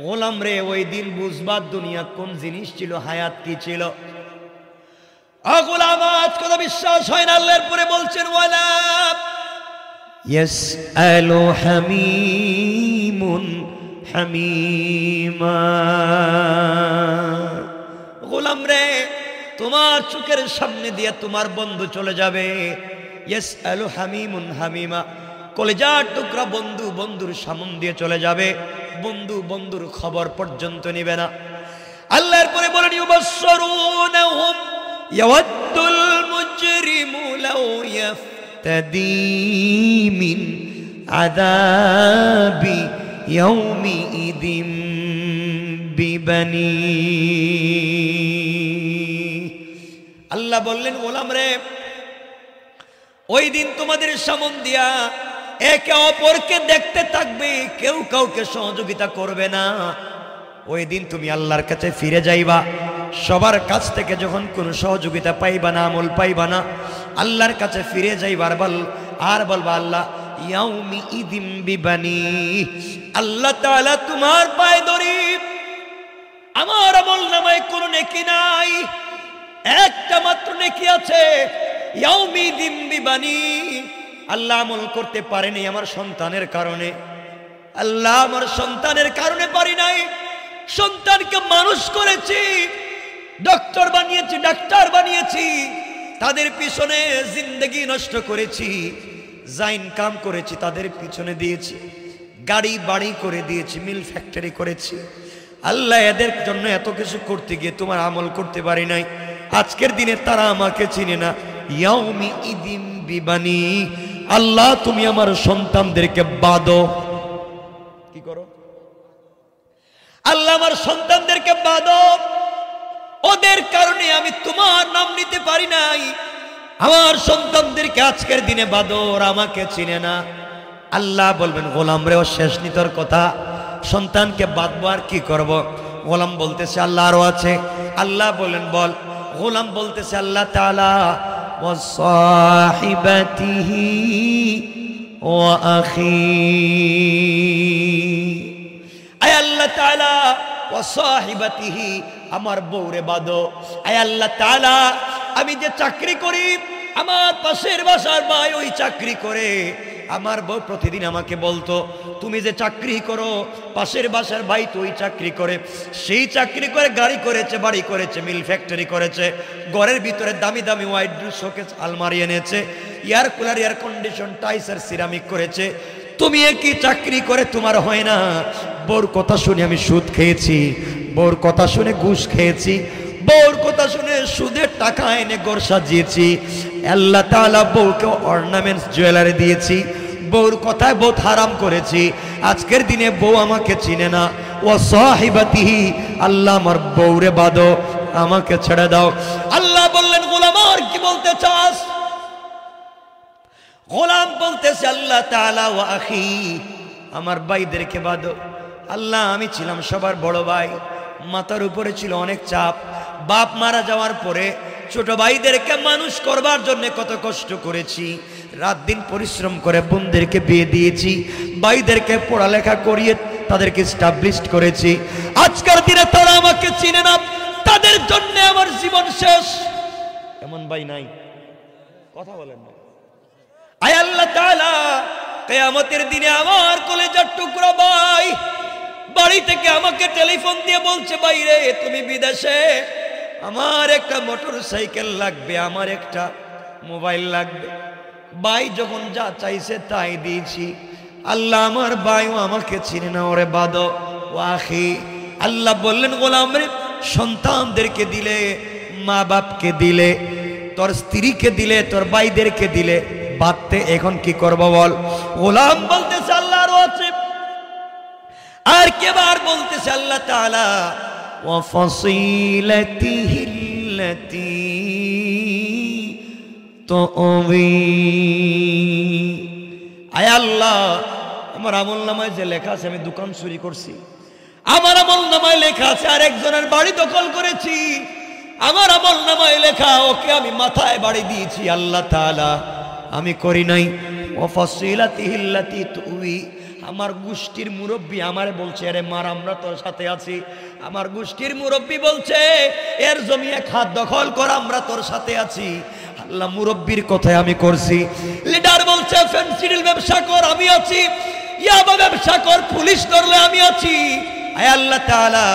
গোলাম রে, ওই দিন বুঝবার দুনিয়া কোন জিনিস ছিল, হায়াত কি ছিল। গোলাম আজ কথা বিশ্বাস হয় না। আল্লাহর পরে বলছেন ওয়ালা ইয়াসআলু হামিমুন হামিমা, গোলাম রে তোমার চোখের সামনে দিয়ে তোমার বন্ধু চলে যাবে। ইয়াসআলু হামিমুন হামিমা, কলেজার টুকরা বন্ধু বন্ধুর সামনে দিয়ে চলে যাবে, বন্ধু বন্ধুর খবর পর্যন্ত নেবে না। আল্লাহর পরে বলেন ইউবাশশিরুনহুম ইয়াওয়াদ্দুল মুজরিমু লাউ ইয়াফতাদি মিন আযাবি ইয়াউমিইযিম বিবানি। আল্লাহ বললেন গোলাম রে, ওই দিন তোমাদের সামনে দিয়া একে অপরকে দেখতে থাকবে, কেউ কাউকে সহযোগিতা করবে না। ওই দিন তুমি আল্লাহর কাছে ফিরে যাইবা, সবার কাছ থেকে যখন কোনো সহযোগিতা পাইবা না, আমল পাইবা না, আল্লাহর কাছে ফিরে যাইবা আর বলবা আল্লাহ ইয়াউমি ইদিম বিবানি, আল্লাহ তাআলা তোমার পায়ে ধরি, আমার আমল নামায় কোনো নেকি নাই, একটা মাত্র নেকি আছে। ইয়াউমি ইদিম বিবানি, আল্লাহ আমল করতে পারেনি আমার সন্তানের কারণে, আল্লাহ আমার সন্তানের কারণে পারি নাই। সন্তানকে মানুষ করেছি, ডক্টর বানিয়েছি, ডাক্তার বানিয়েছি, তাদের পিছনে জিন্দেগি নষ্ট করেছি, যা ইনকাম করেছি তাদের পিছনে দিয়েছি, গাড়ি বাড়ি করে দিয়েছি, মিল ফ্যাক্টরি করেছি। আল্লাহ এদের জন্য এত কিছু করতে গিয়ে তোমার আমল করতে পারি নাই। আজকের দিনে তারা আমাকে চিনে না। ইয়াউমি ইদিম বিবানি, আল্লাহ তুমি আমার সন্তানদেরকে বাঁধো। কি করো? আল্লাহ আমার সন্তানদেরকে বাঁধো, ওদের কারণে আমি তোমার নাম নিতে পারি নাই। আমার সন্তানদেরকে আজকের দিনে বাঁধো, ওরা আমাকে চিনে না। আল্লাহ বলবেন গোলাম রে, ও শেষ নিতর কথা, সন্তানকে বাঁধবো আর কি করব? গোলাম বলতেছে আল্লাহ আরো আছে। আল্লাহ বলেন বল। গোলাম বলতেছে আল্লাহ তাআলা ওয়া সাহিবাতিহি ওয়া আখি, আয় আল্লাহ তাআলা ওয়া সাহিবাতিহি, আমার বউরে বাঁধো। আয় আল্লাহ তাআলা, আমি যে চাকরি করি, আমার পাশের বাসার ভাই ওই চাকরি করে, আমার বউ প্রতিদিন আমাকে বলতো তুমি যে চাকরি করো, পাশের বাসার ভাই তো ওই চাকরি করে, সেই চাকরি করে গাড়ি করেছে, বাড়ি করেছে, মিল ফ্যাক্টরি করেছে, ঘরের ভিতরে দামি দামি ওয়াইড শোকেস আলমারি এনেছে, এয়ার কুলার, এয়ার কন্ডিশন, টাইসার, সিরামিক করেছে, তুমি কি চাকরি করে তোমার হয় না? বউর কথা শুনে আমি সুদ খেয়েছি, বউর কথা শুনে ঘুষ খেয়েছি, বউর কথা শুনে সুদের টাকা এনে ঘর সাজিয়েছি। আল্লাহ তাআলা বউকে অর্নামেন্টস জুয়েলারি দিয়েছি, বউর কথায় বহুত হারাম করেছি। আজকের দিনে বউ আমাকে চিনে না। ওয়া সাহিবাতিহি, আল্লাহ আমার বউরে বাঁধো, আমাকে ছেড়ে দাও। আল্লাহ বললেন গোলাম আর কি বলতে চাস? গোলাম বলতেছে আল্লাহ তাআলা ওয়া আখি, আমার ভাইদেরকে বাঁধো। আল্লাহ আমি ছিলাম সবার বড় ভাই, মাথার উপরে ছিল অনেক চাপ। বাপ মারা যাওয়ার পরে ছোট ভাইদেরকে মানুষ করবার জন্য কত কষ্ট করেছি, রাত দিন পরিশ্রম করে বোনদেরকে বিয়ে দিয়েছি, ভাইদেরকে পড়ালেখা করিয়ে তাদেরকে এস্টাবলিশড করেছি। আজকের দিনে তারা আমাকে চিনে না, তাদের জন্য আমার জীবন শেষ। এমন ভাই নাই? কথা বলেন না। আয় আল্লাহ তাআলা, কিয়ামতের দিনে আমার কলেজার টুকরা ভাই বাড়ি থেকে আমাকে টেলিফোন দিয়ে বলছে ভাই রে তুমি বিদেশে, আমার একটা মোটর সাইকেল লাগবে, আমার একটা মোবাইল লাগবে। ভাই যখন যা চাইছে তাই দিয়েছি। আল্লাহ আমার ভাইও আমাকে চিনে না, ওরে বাঁধো। ওয়াখি, আল্লাহ বললেন গোলাম রে, সন্তানদেরকে দিলে, মা বাপকে দিলে, তোর স্ত্রীকে দিলে, তোর ভাইদেরকে দিলে, বাদতে এখন কি করব বল। গোলাম বলতেছে আল্লাহ আরো আছে। আর কেবার বলতেছে আল্লাহ তাআলা ওয়া ফাসিলাতিহিল্লাতী তুবি। আয় আল্লাহ, আমার আমলনামায় যে লেখা আছে আমি দোকান চুরি করছি, আমার আমলনামায় লেখা আছে আরেকজনের বাড়ি দখল করেছি, আমার আমলনামায় লেখা ওকে আমি মাথায় বাড়ি দিয়েছি, আল্লাহ তাআলা আমি করি নাই। ওয়া ফাসিলাতিহিল্লাতী তুবি, আমার গোষ্ঠীর মুরব্বী আমারে বলছে আরে মার আমরা তোর সাথে আছি, আমার গোষ্ঠীর মুরব্বী বলছে এর জমি এক হাত দখল কর আমরা তোর সাথে আছি। আল্লাহ মুরব্বীর কথায় আমি করছি। লিডার বলছে ফেন্সিডিল ব্যবসা কর আমি আছি, ইয়াবা ব্যবসা কর পুলিশ ধরলে আমি আছি। আয় আল্লাহ তাআলা,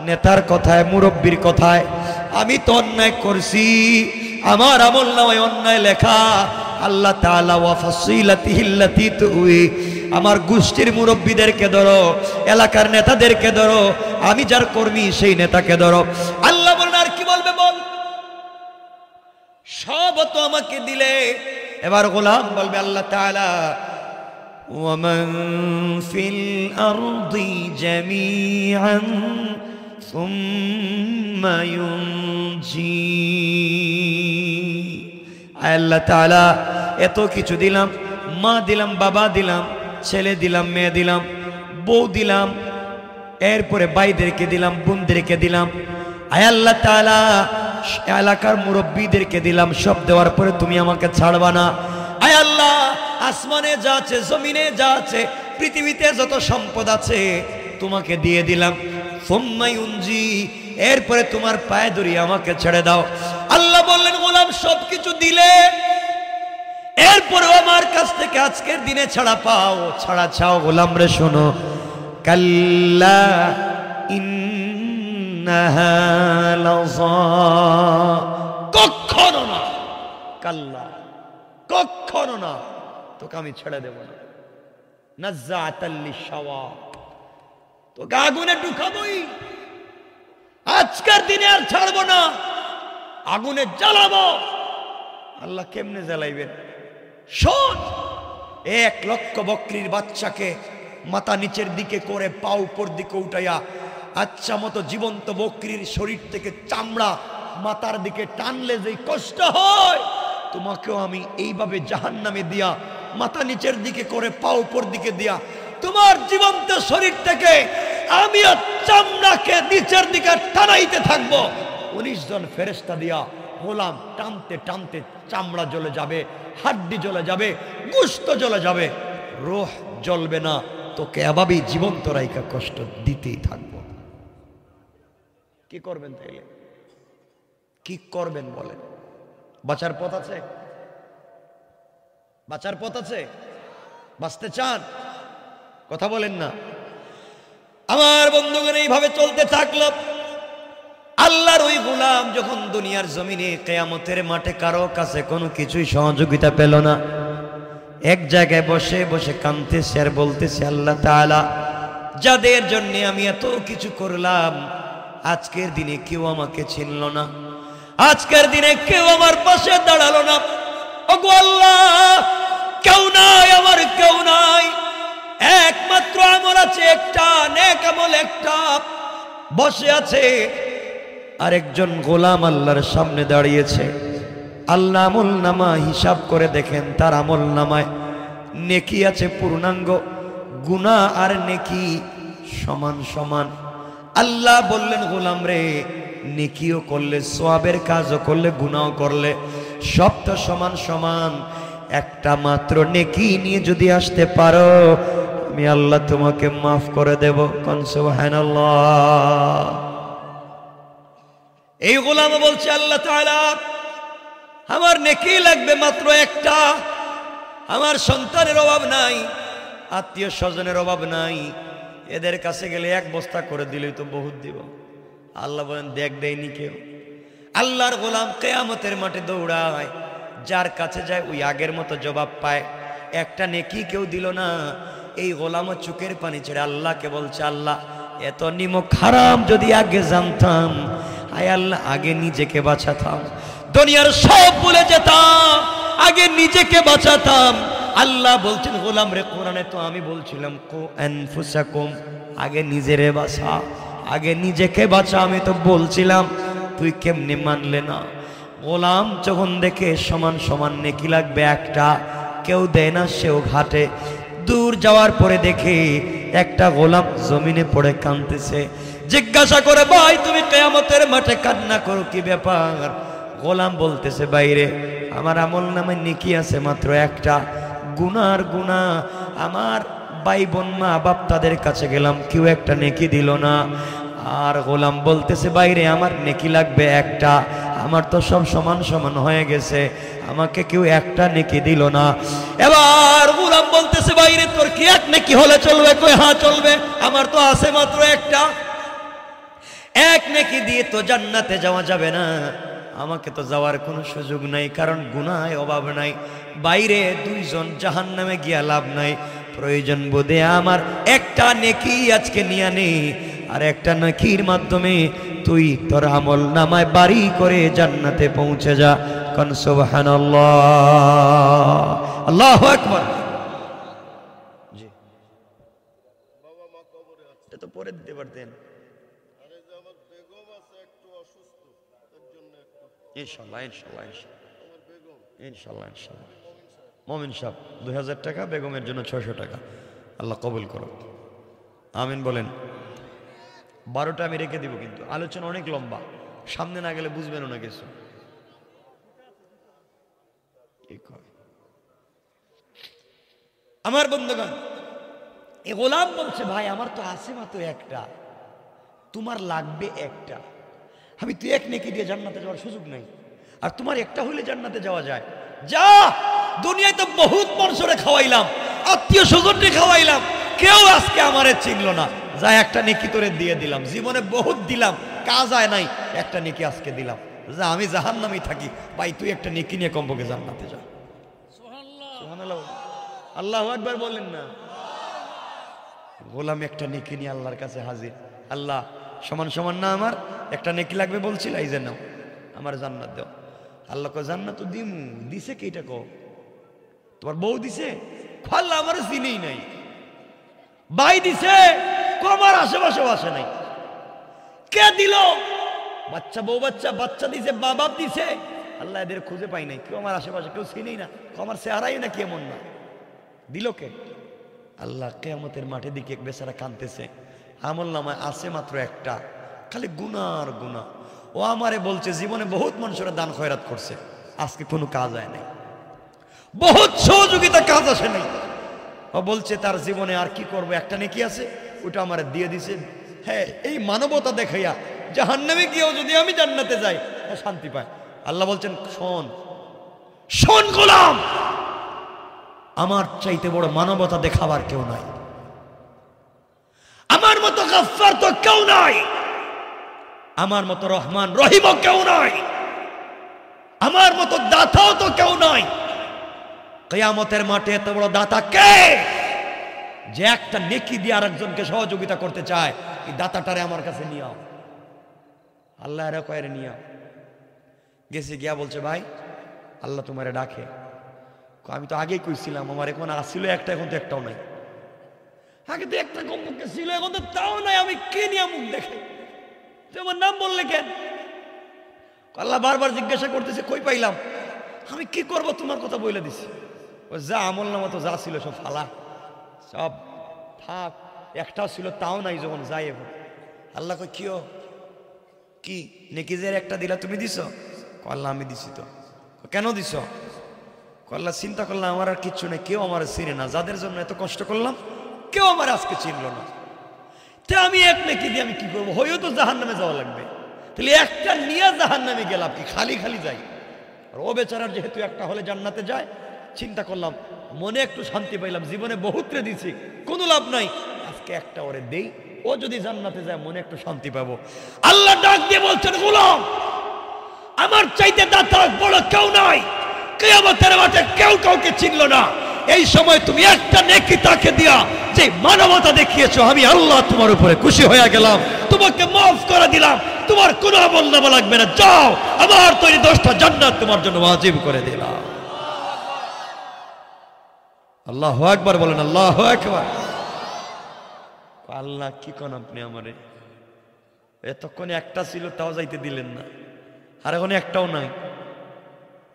নেতার কথায় মুরব্বীর কথায় আমি তো অন্যায় করছি, আমার আমলনামায় অন্যায় লেখা। আল্লাহ তাআলা ওয়া ফাসিলাতিহিল্লাতী তুবি, আমার গোষ্ঠীর মুরব্বীদেরকে ধরো, এলাকার নেতাদেরকে ধরো, আমি যার কর্মী সেই নেতাকে ধরো। আল্লাহ বলেন আর কি বলবে বল, সব তো আমাকে দিলে। এবার গোলাম বলবে আল্লাহ তাআলা ওয়া মান ফিল আরদি জামিআন সুম্মা ইউনজি। আল্লাহ তাআলা এত কিছু দিলাম, মা দিলাম, বাবা দিলাম, ছেলে দিলাম, মেয়ে দিলাম, বউ দিলাম, এরপরে ভাইদেরকে দিলাম, বোনদেরকে দিলাম। আয় আল্লাহ তাআলা এলাকার মুরব্বীদেরকে দিলাম, সব দেওয়ার পরে তুমি আমাকে ছাড়বা না। আয় আল্লাহ, আসমানে যা আছে, জমিনে যা আছে, পৃথিবীতে যত সম্পদ আছে তোমাকে দিয়ে দিলাম। সুম্মা ইউনজি, এরপরে তোমার পায়ে ধরে আমাকে ছেড়ে দাও। আল্লাহ বললেন গোলাম সবকিছু দিলে এরপরেও আমার কাছ থেকে আজকের দিনে ছাড়া পাও, ছাড়া চাও। গোলাম রে শোনো, কাল্লা ইন্নাহা লাযা, কখনো না, কাল্লা কখনো না, তোকে আমি ছেড়ে দেব না। নাযাআতাল লিশাওয়া, তোকে আগুনে ঢুকাবই, আজকের দিনে আর ছাড়বো না, আগুনে জ্বালাবো। আল্লাহ কেমনে জ্বালাইবেন শোন, 1 লক্ষ বকরির বাচ্চাকে মাথা নিচের দিকে করে পা উপর দিকে উঠাইয়া আচ্ছা মতো জীবন্ত বকরির শরীর থেকে চামড়া মাথার দিকে টানলে যে কষ্ট হয়, তোমাকেও আমি এইভাবে জাহান্নামে দিয়া মাথা নিচের দিকে করে পা উপর দিকে দিয়া তোমার জীবন্ত শরীর থেকে আমি চামড়াকে নিচের দিকে টানাইতে থাকবো। 19 জন ফেরেশতা দিয়া গোলাম টানতে টানতে চামড়া জ্বলে যাবে, হাড্ডি জ্বলে যাবে, গোশত জ্বলে যাবে, রূহ জ্বলবে না। তোকে এভাবেই জীবন্ত রাইকা কষ্ট দিতেই থাকবো। কি করবেন তাইলে? কি করবেন বলেন? বাঁচার পথ আছে? বাঁচার পথ আছে? বাঁচতে চান? কথা বলেন না। আমার বন্ধুগণ এইভাবে চলতে থাকলো। আল্লাহর ওই গোলাম যখন দুনিয়ার জমিনে কিয়ামতের মাঠে কারো কাছে কোনো কিছুই সহযোগিতা পেল না, এক জায়গায় বসে বসে কাঁদতেছে আর বলতেছে আল্লাহ তাআলা, যাদের জন্য আমি এত কিছু করলাম আজকের দিনে কেউ আমাকে চিনল না, আজকের দিনে কেউ আমার পাশে দাঁড়ালো না। ওগো আল্লাহ, কেউ নাই, আমার কেউ নাই, একমাত্র আমল আছে একটা, নেক আমল একটা। বসে আছে আরেকজন গোলাম আল্লাহর সামনে দাঁড়িয়েছে। আল্লাহ আমল নামা হিসাব করে দেখেন, তার আমল নামায় নেকি আছে পূর্ণাঙ্গ, গুনাহ আর নেকি সমান সমান। আল্লাহ বললেন গোলাম রে, নেকিও করলে, সওয়াবের কাজও করলে, গুনাহও করলে, সব তো সমান সমান। একটা মাত্র নেকি নিয়ে যদি আসতে পারো, আমি আল্লাহ তোমাকে মাফ করে দেব। কোন সুবহানাল্লাহ। এই গোলাম বলছে আল্লাহ তাআলা, আমার নেকি লাগবে মাত্র একটা, আমার সন্তানের অভাব নাই, আত্মীয় স্বজনের অভাব নাই, এদের কাছে গেলে 1 বস্তা করে দিলেই তো বহুত দিব। আল্লাহ বলেন দেখ দেয়নি কেউ। আল্লাহর গোলাম কিয়ামতের মাঠে দৌড়ায়, যার কাছে যায় ওই আগের মতো জবাব পায়। একটা নেকি কেউ দিল না। এই গোলামও চোখের পানি ছেড়ে আল্লাহকে বলছে, আল্লাহ এত নিমক হারাম যদি আগে জানতাম, আয় আল্লাহ আগে নিজেকে বাঁচাতাম, দুনিয়ার সব ভুলে যেতাম, আগে নিজেকে বাঁচাতাম। আল্লাহ বলছেন গোলাম রে, কোরআনে তো আমি বলছিলাম কু আনফুসাকুম, আগে নিজেরে বাঁচা, আগে নিজেকে বাঁচা, আমি তো বলছিলাম, তুই কেমনে মানলে না? গোলাম যখন দেখে সমান সমান নেকি লাগবে একটা, কেউ দেয় না, সেও ঘাটে। দূর যাওয়ার পরে দেখে একটা গোলাম জমিনে পড়ে কাঁদতেছে। জিজ্ঞাসা করে, ভাই তুমি কিয়ামতের মাঠে কান্না করো, কি ব্যাপার? গোলাম বলতেছে, বাইরে আমার আমল নামায় নেকি আছে মাত্র একটা, গুনার গুনাহ। আমার ভাই বোন মা বাপ তাদের কাছে গেলাম, কেউ একটা নেকি দিল না। আর গোলাম বলতেছে, বাইরে আমার নেকি লাগবে একটা, আমার তো সব সমান সমান হয়ে গেছে, আমাকে কেউ একটা নেকি দিল না। এবার গোলাম বলতেছে, বাইরে তোর কি এক নেকি হলে চলবে? কই হ্যাঁ চলবে, আমার তো আছে মাত্র একটা। এক নেকি দিয়ে তো জান্নাতে যাওয়া যাবে না, আমাকে তো যাওয়ার কোনো সুযোগ নাই, কারণ গুনাহে অভাব নাই। বাইরে দুইজন জাহান্নামে গিয়া লাভ নাই, প্রয়োজন বোধে আমার একটা নেকি আজকে নিয়ে নে, আর একটা নেকির মাধ্যমে তুই তোর আমল নামায় বাড়ি করে জান্নাতে পৌঁছে যা। কোন সুবহানাল্লাহ, আল্লাহু আকবার। জি বাবা মা কবরে আছে, এটা তো পরে দিতে পারতেন। আরে যে আমার বেগম আছে একটু অসুস্থ, এর জন্য একটু ইনশাআল্লাহ ইনশাআল্লাহ আমার বেগম ইনশাআল্লাহ ইনশাআল্লাহ। মুমিন সাহেব 2000 টাকা, বেগমের জন্য 600 টাকা, আল্লাহ কবুল করুক, আমিন বলেন। 12টা আমি রেখে দিব, কিন্তু আলোচনা অনেক লম্বা, সামনে না গেলে বুঝবেন না কিছু। আমার বন্ধুগণ, এ গোলাম বলছে, ভাই আমার তো আছে মাত্র একটা, তোমার লাগবে একটা। আমি তুই এক নেকি দিয়ে জান্নাতে যাওয়ার সুযোগ নাই, আর তোমার একটা হইলে জান্নাতে যাওয়া যায়। যা, দুনিয়ায় তো বহুত মানুষরে খাওয়াইলাম, আত্মীয় স্বজনকে খাওয়াইলাম, কেউ আজকে আমারে চিনলো না, যা একটা নেকি তোরে দিয়ে দিলাম, জীবনে বহুত দিলাম, কাজ হয় নাই, একটা নেকি আজকে দিলাম, যা আমি জাহান্নামেই থাকি, ভাই তুই একটা নেকি নিয়ে কমপক্ষে জান্নাতে যা। সুবহানাল্লাহ, আল্লাহু আকবার বলেন না। গোলাম একটা নেকি নিয়ে আল্লাহর কাছে হাজির। আল্লাহ সমান সমান না, আমার একটা নেকি লাগবে বলছিল, এই যে নাও, আমার জান্নাত দাও। আল্লাহ কয়, জান্নাত তো দিমু, দিছে কি এটা কও? তোমার বউ দিছে? আল্লাহ আমার চিনেই নাই। ভাই দিছে? আমার আশেপাশেও আসে নাই। কে দিল? বাচ্চা, বউ বাচ্চা, বাচ্চা দিছে, মা বাপ দিছে, আল্লাহ এদের খুঁজে পাই নাই, কেউ আমার আশেপাশে কেউ চিনেই না, আমার চেহারাই না কেমন না, দিল কে? আল্লাহ কিয়ামতের মাঠে দিকে এক বেচারা কাঁদতেছে, আমল নামায় আছে মাত্র একটা, খালি গুনার গুনাহ। ও আমারে বলছে, জীবনে বহুত মানুষেরা দান খয়রাত করছে, আজকে কোনো কাজ হয় নাই, বহুত সহযোগিতা, কাজ আসে নাই। ও বলছে তার জীবনে আর কি করবো, একটা নেকি আছে, ওটা আমার দিয়ে দিছে। হ্যাঁ, এই মানবতা দেখাইয়া জাহান্নামে গিয়েও যদি আমি জান্নাতে যাই, শান্তি পায়। আল্লাহ বলছেন, শোন শোন গোলাম, আমার চাইতে বড় মানবতা দেখাবার কেউ নাই, আমার মতো গফফার তো কেউ নাই, আমার মতো রহমান রহিম কেউ নাই, আমার মতো দাতাও তো কেউ নাই। কিয়ামতের মাঠে এত বড় দাতা কে, যে একটা নেকি দিয়ে আরেকজনকে সহযোগিতা করতে চায়? এই দাতাটারে আমার কাছে নিয়ে আও। আল্লাহ এরা কয়েরে নিয়ে আও। গেছে, গিয়া বলছে, ভাই আল্লাহ তোমারে ডাকে। আমি তো আগেই কইছিলাম, আমার এখন আসছিল একটা, এখন তো একটাও নাই। আগে তো একটা কমপক্ষে ছিল, এখন তো তাও নাই, আমি কে নিয়ে মুখ দেখাই? তোমার নাম বললে কেন? আল্লাহ বারবার জিজ্ঞাসা করতেছে, কই পাইলাম? আমি কি করব, তোমার কথা বলে দিছি। যা আমল নামা তো যা ছিল সব ফালা, সব থাক, একটাও ছিল তাও নাই, যখন যাই এখন। আল্লাহ কই, কিও কি নেকিজের একটা দিলা, তুমি দিছ? আল্লাহ আমি দিছি। তো কেন দিছ? আল্লাহ চিন্তা করলাম আমার আর কিচ্ছু নেই, কেউ আমার চিনে না, যাদের জন্য এত কষ্ট করলাম কেউ আমার আজকে চিনল না, তে আমি এক নেকি দিয়ে আমি কি করবো? হয়েও তো জাহান্নামে যাওয়া লাগবে, তাহলে একটা নিয়ে জাহান্নামে গেলাম কি, খালি খালি যাই? আর ও বেচারার যেহেতু একটা হলে জান্নাতে যায়, চিন্তা করলাম, মনে একটু শান্তি পাইলাম, জীবনে বহুতরে দিছি, কোনো লাভ নাই, আজকে একটা ওরে দেই, ও যদি জান্নাতে যায় মনে একটু শান্তি পাবো। আল্লাহ ডাক দিয়ে বলছেন, গোলাম আমার চাইতে দাতা বড় কেউ নাই, কিয়ামতের মাঠে কেউ কাউকে চিনল না। এই সময় তুমি একটা নেকি তাকে দিয়া যে মানবতা দেখিয়েছো, আমি আল্লাহ তোমার উপরে খুশি হয়ে গেলাম, তোমাকে মাফ করে দিলাম, তোমার কোনো আমলনামা লাগবে না, যাও আমার তৈরি 10টা জান্নাত তোমার জন্য ওয়াজিব করে দিলাম। আল্লাহু আকবার বলেন, আল্লাহু আকবার। আল্লাহ কি কোন আপনি আমারে, এতক্ষণে একটা ছিল তাও যাইতে দিলেন না, আর এখন একটাও নাই,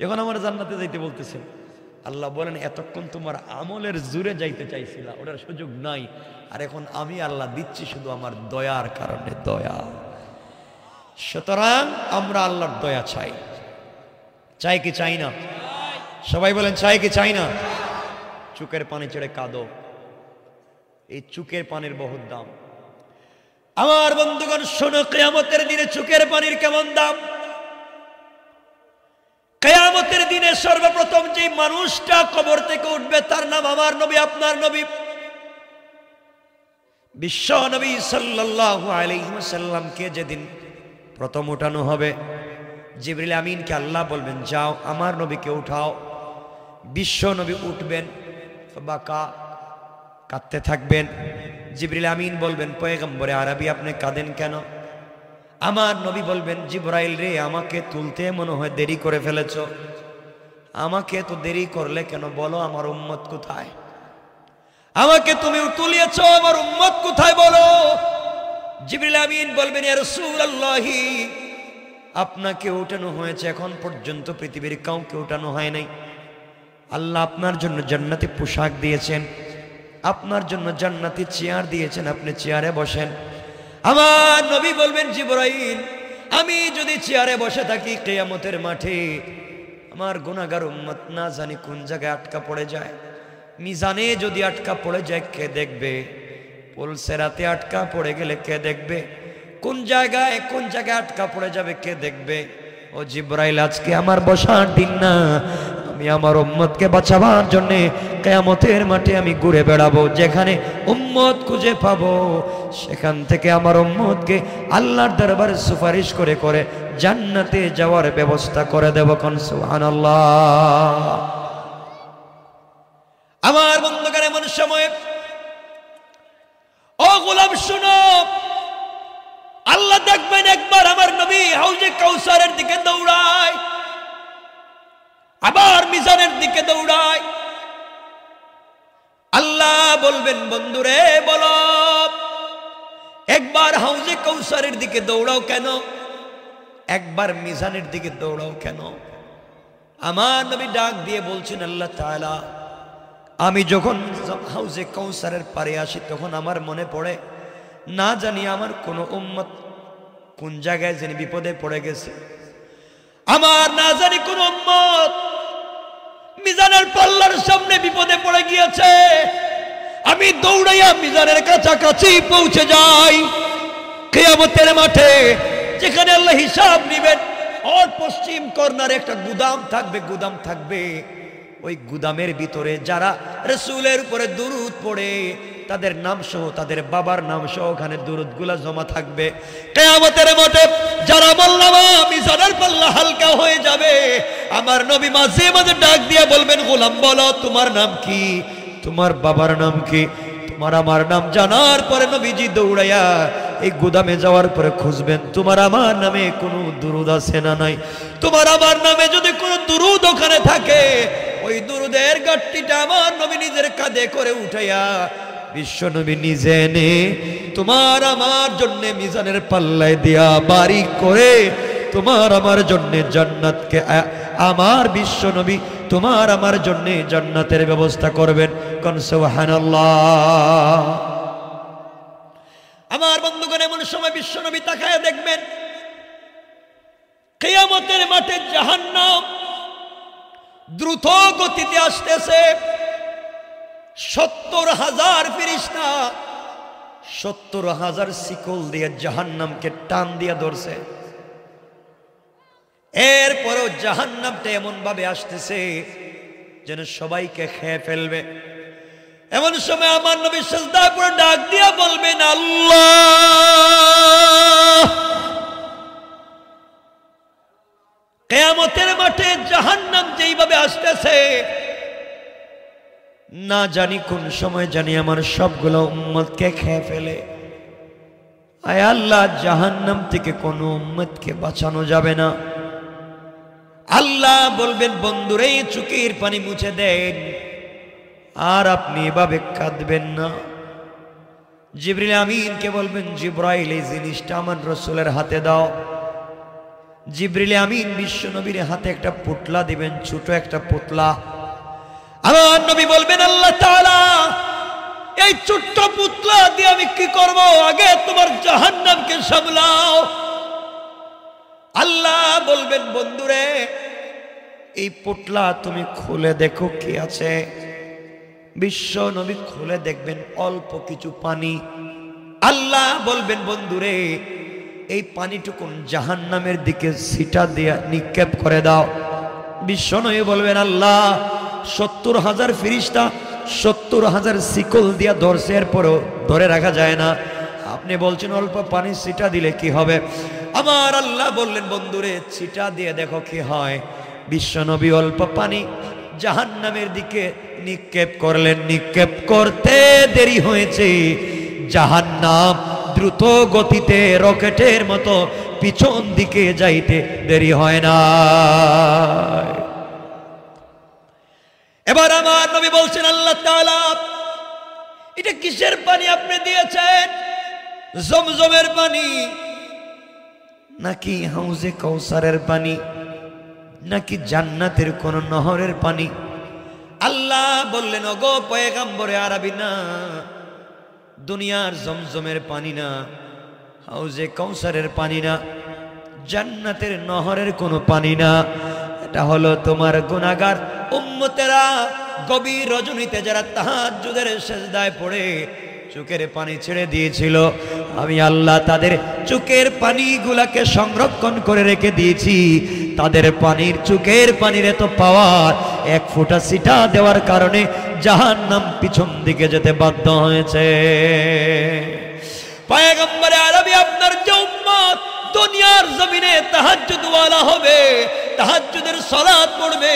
এখন আমার জান্নাতে যাইতে বলতেছেন। আল্লাহ বলেন এতক্ষণ তোমার আমলের জোরে যাইতে চাইছিলা, ওটার সুযোগ নাই, আর এখন আমি আল্লাহ দিচ্ছি শুধু আমার দয়ার কারণে, দয়া। সুতরাং আমরা আল্লাহর দয়া চাই, চাই কি চাই না? সবাই বলেন চাই কি চাই না? চুকের পানি ছেড়ে কাঁদো, এই চুকের পানির বহুত দাম। আমার বন্ধুগণ শোনো, কিয়ামতের দিনে চুকের পানির কেমন দাম। কিয়ামতের দিনে সর্বপ্রথম যে মানুষটা কবর থেকে উঠবে তার নাম আমার নবী, আপনার নবী, বিশ্ব নবী সাল্লাল্লাহু আলাইহি ওয়াসাল্লামকে যেদিন প্রথম উঠানো হবে, জিবরিল আমিনকে আল্লাহ বলবেন যাও আমার নবীকে উঠাও। বিশ্ব নবী উঠবেন, বাকা কাঁদতে থাকবেন। জিবরিল আমিন বলবেন পয়গম্বরে আরবি আপনি কাঁদেন কেন? আমার নবী বলবেন জিবরাইল রে, আমাকে তুলতে মনে হয় দেরি করে ফেলেছ, আমাকে তো দেরি করলে কেন, বলো আমার উম্মত কোথায়? আমাকে তুমি তুলিয়েছ, আমার উম্মত কোথায় বলো? জিবরিল আমিন বলবেন ইয়া রাসূলুল্লাহ, আপনাকে উঠানো হয়েছে, এখন পর্যন্ত পৃথিবীর কাউকে উঠানো হয় নাই। আল্লাহ আপনার জন্য জান্নাতি পোশাক দিয়েছেন, আপনার জন্য জান্নাতি চেয়ার দিয়েছেন, আপনি চেয়ারে বসেন। আমার নবী বলবেন জিবরাইল, আমি যদি চেয়ারে বসে থাকি কিয়ামতের মাঠে, আমার গুনাহগার উম্মত না জানি কোন জায়গায় আটকা পড়ে যায়। মিজানে যদি আটকা পড়ে যায় কে দেখবে? পুলসেরাতে আটকা পড়ে গেলে কে দেখবে? কোন জায়গায় আটকা পড়ে যাবে কে দেখবে? ও জিবরাইল, আজকে আমার বসার দিন না, আমি আমার উম্মতকে বাঁচাবার জন্যে কিয়ামতের মাঠে আমি ঘুরে বেড়াবো, যেখানে উম্মত খুঁজে পাবো সেখান থেকে আমার উম্মতকে আল্লাহর দরবারে সুপারিশ করে করে জান্নাতে যাওয়ার ব্যবস্থা করে দেব। কোন সুবহানাল্লাহ। আমার বন্ধুগণ এমন সময়, ও গোলাম শুনো, আল্লাহ দেখবেন একবার আমার নবী হাউজে কাউসারের দিকে দৌড়ায়, আবার মিজানের দিকে দৌড়ায়। আল্লাহ বলবেন বন্ধুরে বলো, একবার হাউজে কাউসারের দিকে দৌড়াও কেন, একবার মিজানের দিকে দৌড়াও কেন? আমার নবী ডাক দিয়ে বলছেন আল্লাহ তাআলা, আমি যখন হাউজে কাউসারের পারে আসি তখন আমার মনে পড়ে, না জানি আমার কোন উম্মত কোন জায়গায় জানি বিপদে পড়ে গেছে, আমার না জানি কোন উম্মত মিজানের পাল্লার সামনে বিপদে পড়ে গিয়েছে। আমি দৌড়াইয়া মিজানের কাছাকাছি পৌঁছে যাই। কিয়ামতের মাঠে যেখানে আল্লাহ হিসাব নেবেন, ওর পশ্চিম কর্নারে একটা গুদাম থাকবে, ওই গুদামের ভিতরে যারা রাসূলের উপরে দুরূদ পড়ে তাদের নাম সহ, তাদের বাবার নাম সহ ওখানে দুরূদগুলা জমা থাকবে। কিয়ামতের মাঠে যারা বললামা মিজানের পাল্লা হালকা হয়ে যাবে, আমার নবী মাঝে মাঝে ডাক দিয়ে বলবেন গোলাম বলো তোমার নাম কি, তোমার বাবার নাম কি? তোমার আমার নাম জানার পরে নবীজি দৌড়াইয়া এই গুদামে যাওয়ার পরে খুঁজবেন তোমার আমার নামে কোনো দুরূদ আছে না নাই। তোমার আমার নামে যদি কোনো দুরূদ ওখানে থাকে, ওই দুরূদের গাঁটটিটা আমার নবী নিজের কাঁধে করে উঠাইয়া বিশ্ব নবী নিজে এনে তোমার আমার জন্য মিজানের পাল্লায় দিয়া বারিক করে তোমার আমার জন্য জান্নাতকে, আমার বিশ্ব নবী তোমার আমার জন্য জান্নাতের ব্যবস্থা করবেন। কোন সুবহানাল্লাহ। আমার বন্ধুগণ এমন সময় বিশ্ব নবী তাকায় দেখবেন কিয়ামতের মাঠে জাহান্নাম দ্রুত গতিতে আসতেছে। 70,000 ফেরেশতা 70,000 শিকল দিয়ে জাহান্নামকে টান দিয়ে ধরছে। এরপরও জাহান্নামটা এমন ভাবে আসতেছে যেন সবাইকে খেয়ে ফেলবে। এমন সময় আমার নবী সিজদায় পড়ে ডাক দিয়া বলবেন আল্লাহ। কিয়ামতের মাঠে জাহান্নাম যেইভাবে আসতেছে, না জানি কোন সময় জানি আমার সবগুলো উম্মতকে খেয়ে ফেলে। আয় আল্লাহ, জাহান্নাম থেকে কোনো উম্মতকে বাঁচানো যাবে না। আল্লাহ বলবেন, বন্ধুরে চোখের পানি মুছে দেন, আর আপনি এভাবে কাঁদবেন না। জিবরিল আমিনকে বলবেন, জিব্রাইল এই জিনিসটা আমার রাসূলের হাতে দাও। জিবরিল আমিন বিশ্ব নবীর হাতে একটা পুতলা দিবেন, ছোট একটা পুতলা। আমার নবী বলবেন, আল্লাহ তাআলা এই ছোট্ট পুতলা দিয়ে আমি কি করব? আগে তোমার জাহান্নামকে সামলাও। আল্লাহ বলবেন, বন্ধুরে এই পুতলা তুমি খুলে দেখো কি আছে। বিশ্ব নবী খুলে দেখবেন অল্প কিছু পানি। আল্লাহ বলবেন, বন্ধুরে এই পানিটুকুন জাহান্নামের দিকে ছিটা দিয়ে নিক্ষেপ করে দাও। বিশ্ব নবী বলবেন, আল্লাহ 70,000 ফেরেশতা 70,000 শিকল দিয়া ধরছে, এরপরও ধরে রাখা যায় না। আপনি বলছেন অল্প পানি ছিটা দিলে কি হবে? আমার আল্লাহ বললেন, বন্ধুরে ছিটা দিয়ে দেখো কি হয়। বিশ্ব নবী অল্প পানি জাহান্নামের দিকে নিক্ষেপ করলেন। নিক্ষেপ করতে দেরি হয়েছে, জাহান্নাম দ্রুত গতিতে রকেটের মতো পিছন দিকে যাইতে দেরি হয় না। এবার আমার নবী বলছেন, আল্লাহ তাআলা এটা কিসের পানি আপনি দিয়েছেন? জমজমের পানি নাকি হাউজে কাউসারের পানি নাকি জান্নাতের কোন নহরের পানি? আল্লাহ বললেন, ওগো পয়গম্বরে আরবি, না দুনিয়ার জমজমের পানি না, হাউজে কাউসারের পানি না, জান্নাতের নহরের কোনো পানি না। এটা হলো তোমার গুনাহগার উম্মতেরা গভীর রজনীতে যারা তাহাজ্জুদের সিজদায় পড়ে চোখের পানি ছেড়ে দিয়েছিল, আমি আল্লাহ তাদের চোখের পানিগুলাকে সংরক্ষণ করে রেখে দিয়েছি। তাদের পানির চোখের পানির এত পাওয়ার, এক ফোঁটা ছিটা দেওয়ার কারণে জাহান্নাম পিছন দিকে যেতে বাধ্য হয়েছে। পয়গম্বরে আরবি, আপনার যে উম্মত দুনিয়ার জমিনে তাহাজ্জুদ ওয়ালা হবে, তাহাজ্জুদের সালাত পড়বে,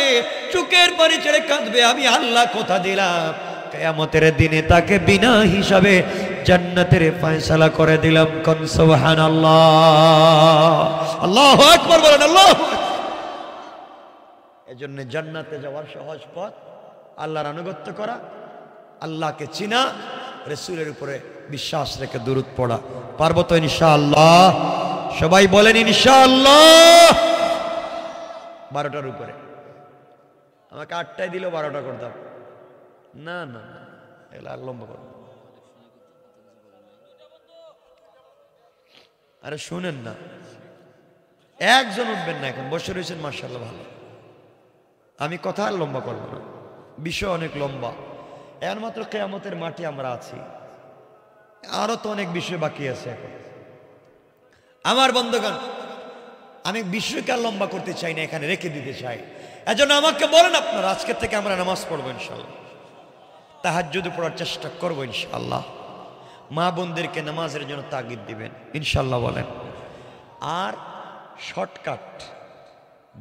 চোখের পানি ছেড়ে কাঁদবে, আমি আল্লাহ কথা দিলাম কিয়ামতের দিনে তাকে বিনা হিসাবে জান্নাতের ফয়সালা করে দিলাম। কোন সুবহানাল্লাহ, আল্লাহু আকবার বলেন। আল্লাহু আকবার। এজন্য জান্নাতে যাওয়ার সহজ পথ আল্লাহর আনুগত্য করা, আল্লাহকে চিনা, রাসূলের উপরে বিশ্বাস রেখে দুরূদ পড়া। পারবো তো ইনশাআল্লাহ? সবাই বলেন ইনশাআল্লাহ। 12টার উপরে, আমাকে 8টায় দিলেও 12টা করতাম না। না এগুলো আর লম্বা করবো। আরে শুনেন না, একজন উঠবেন না, এখন বসে রয়েছেন, মাশাআল্লাহ ভালো। আমি কথা আর লম্বা করবো না, বিষয় অনেক লম্বা। এর মাত্র কিয়ামতের মাঠে আমরা আছি, আরো তো অনেক বিষয় বাকি আছে। এখন আমার বন্ধুগণ, আমি বিষয়কে আর লম্বা করতে চাই না, এখানে রেখে দিতে চাই। এজন্য আমাকে বলেন আপনারা, আজকের থেকে আমরা নামাজ পড়বো ইনশাআল্লাহ, তাহাজ্জুদ পড়ার চেষ্টা করবো ইনশাআল্লাহ। মা বোনদেরকে নামাজের জন্য তাগিদ দিবেন ইনশাআল্লাহ বলেন। আর শর্টকাট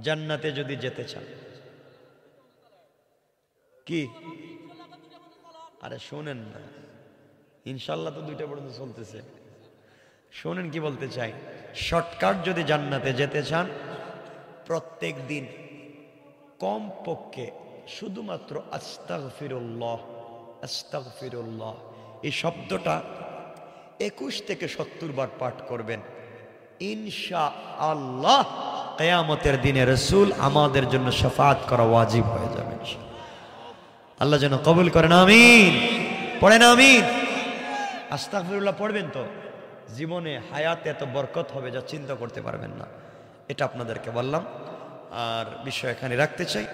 জান্নাতে যদি যেতে চান, কি? আরে শোনেন না, ইনশাআল্লাহ তো 2টা পর্যন্ত চলতেছে। শোনেন কি বলতে চাই। শর্টকাট যদি জান্নাতে যেতে চান, প্রত্যেক দিন কমপক্ষে শুধুমাত্র আস্তাগফিরুল্লাহ আস্তাগফিরুল্লাহ এই শব্দটা 21 থেকে 70 বার পাঠ করবেন। ইনশাআল্লাহ কিয়ামতের দিনে রাসূল আমাদের জন্য শাফাআত করা ওয়াজিব হয়ে যাবে। আল্লাহ যেন কবুল করেন, আমিন। পড়েন আমিন। আস্তাগফিরুল্লাহ পড়বেন তো জীবনে হায়াতে এত বরকত হবে যা চিন্তা করতে পারবেন না। এটা আপনাদেরকে বললাম, আর বিষয় এখানে রাখতে চাই।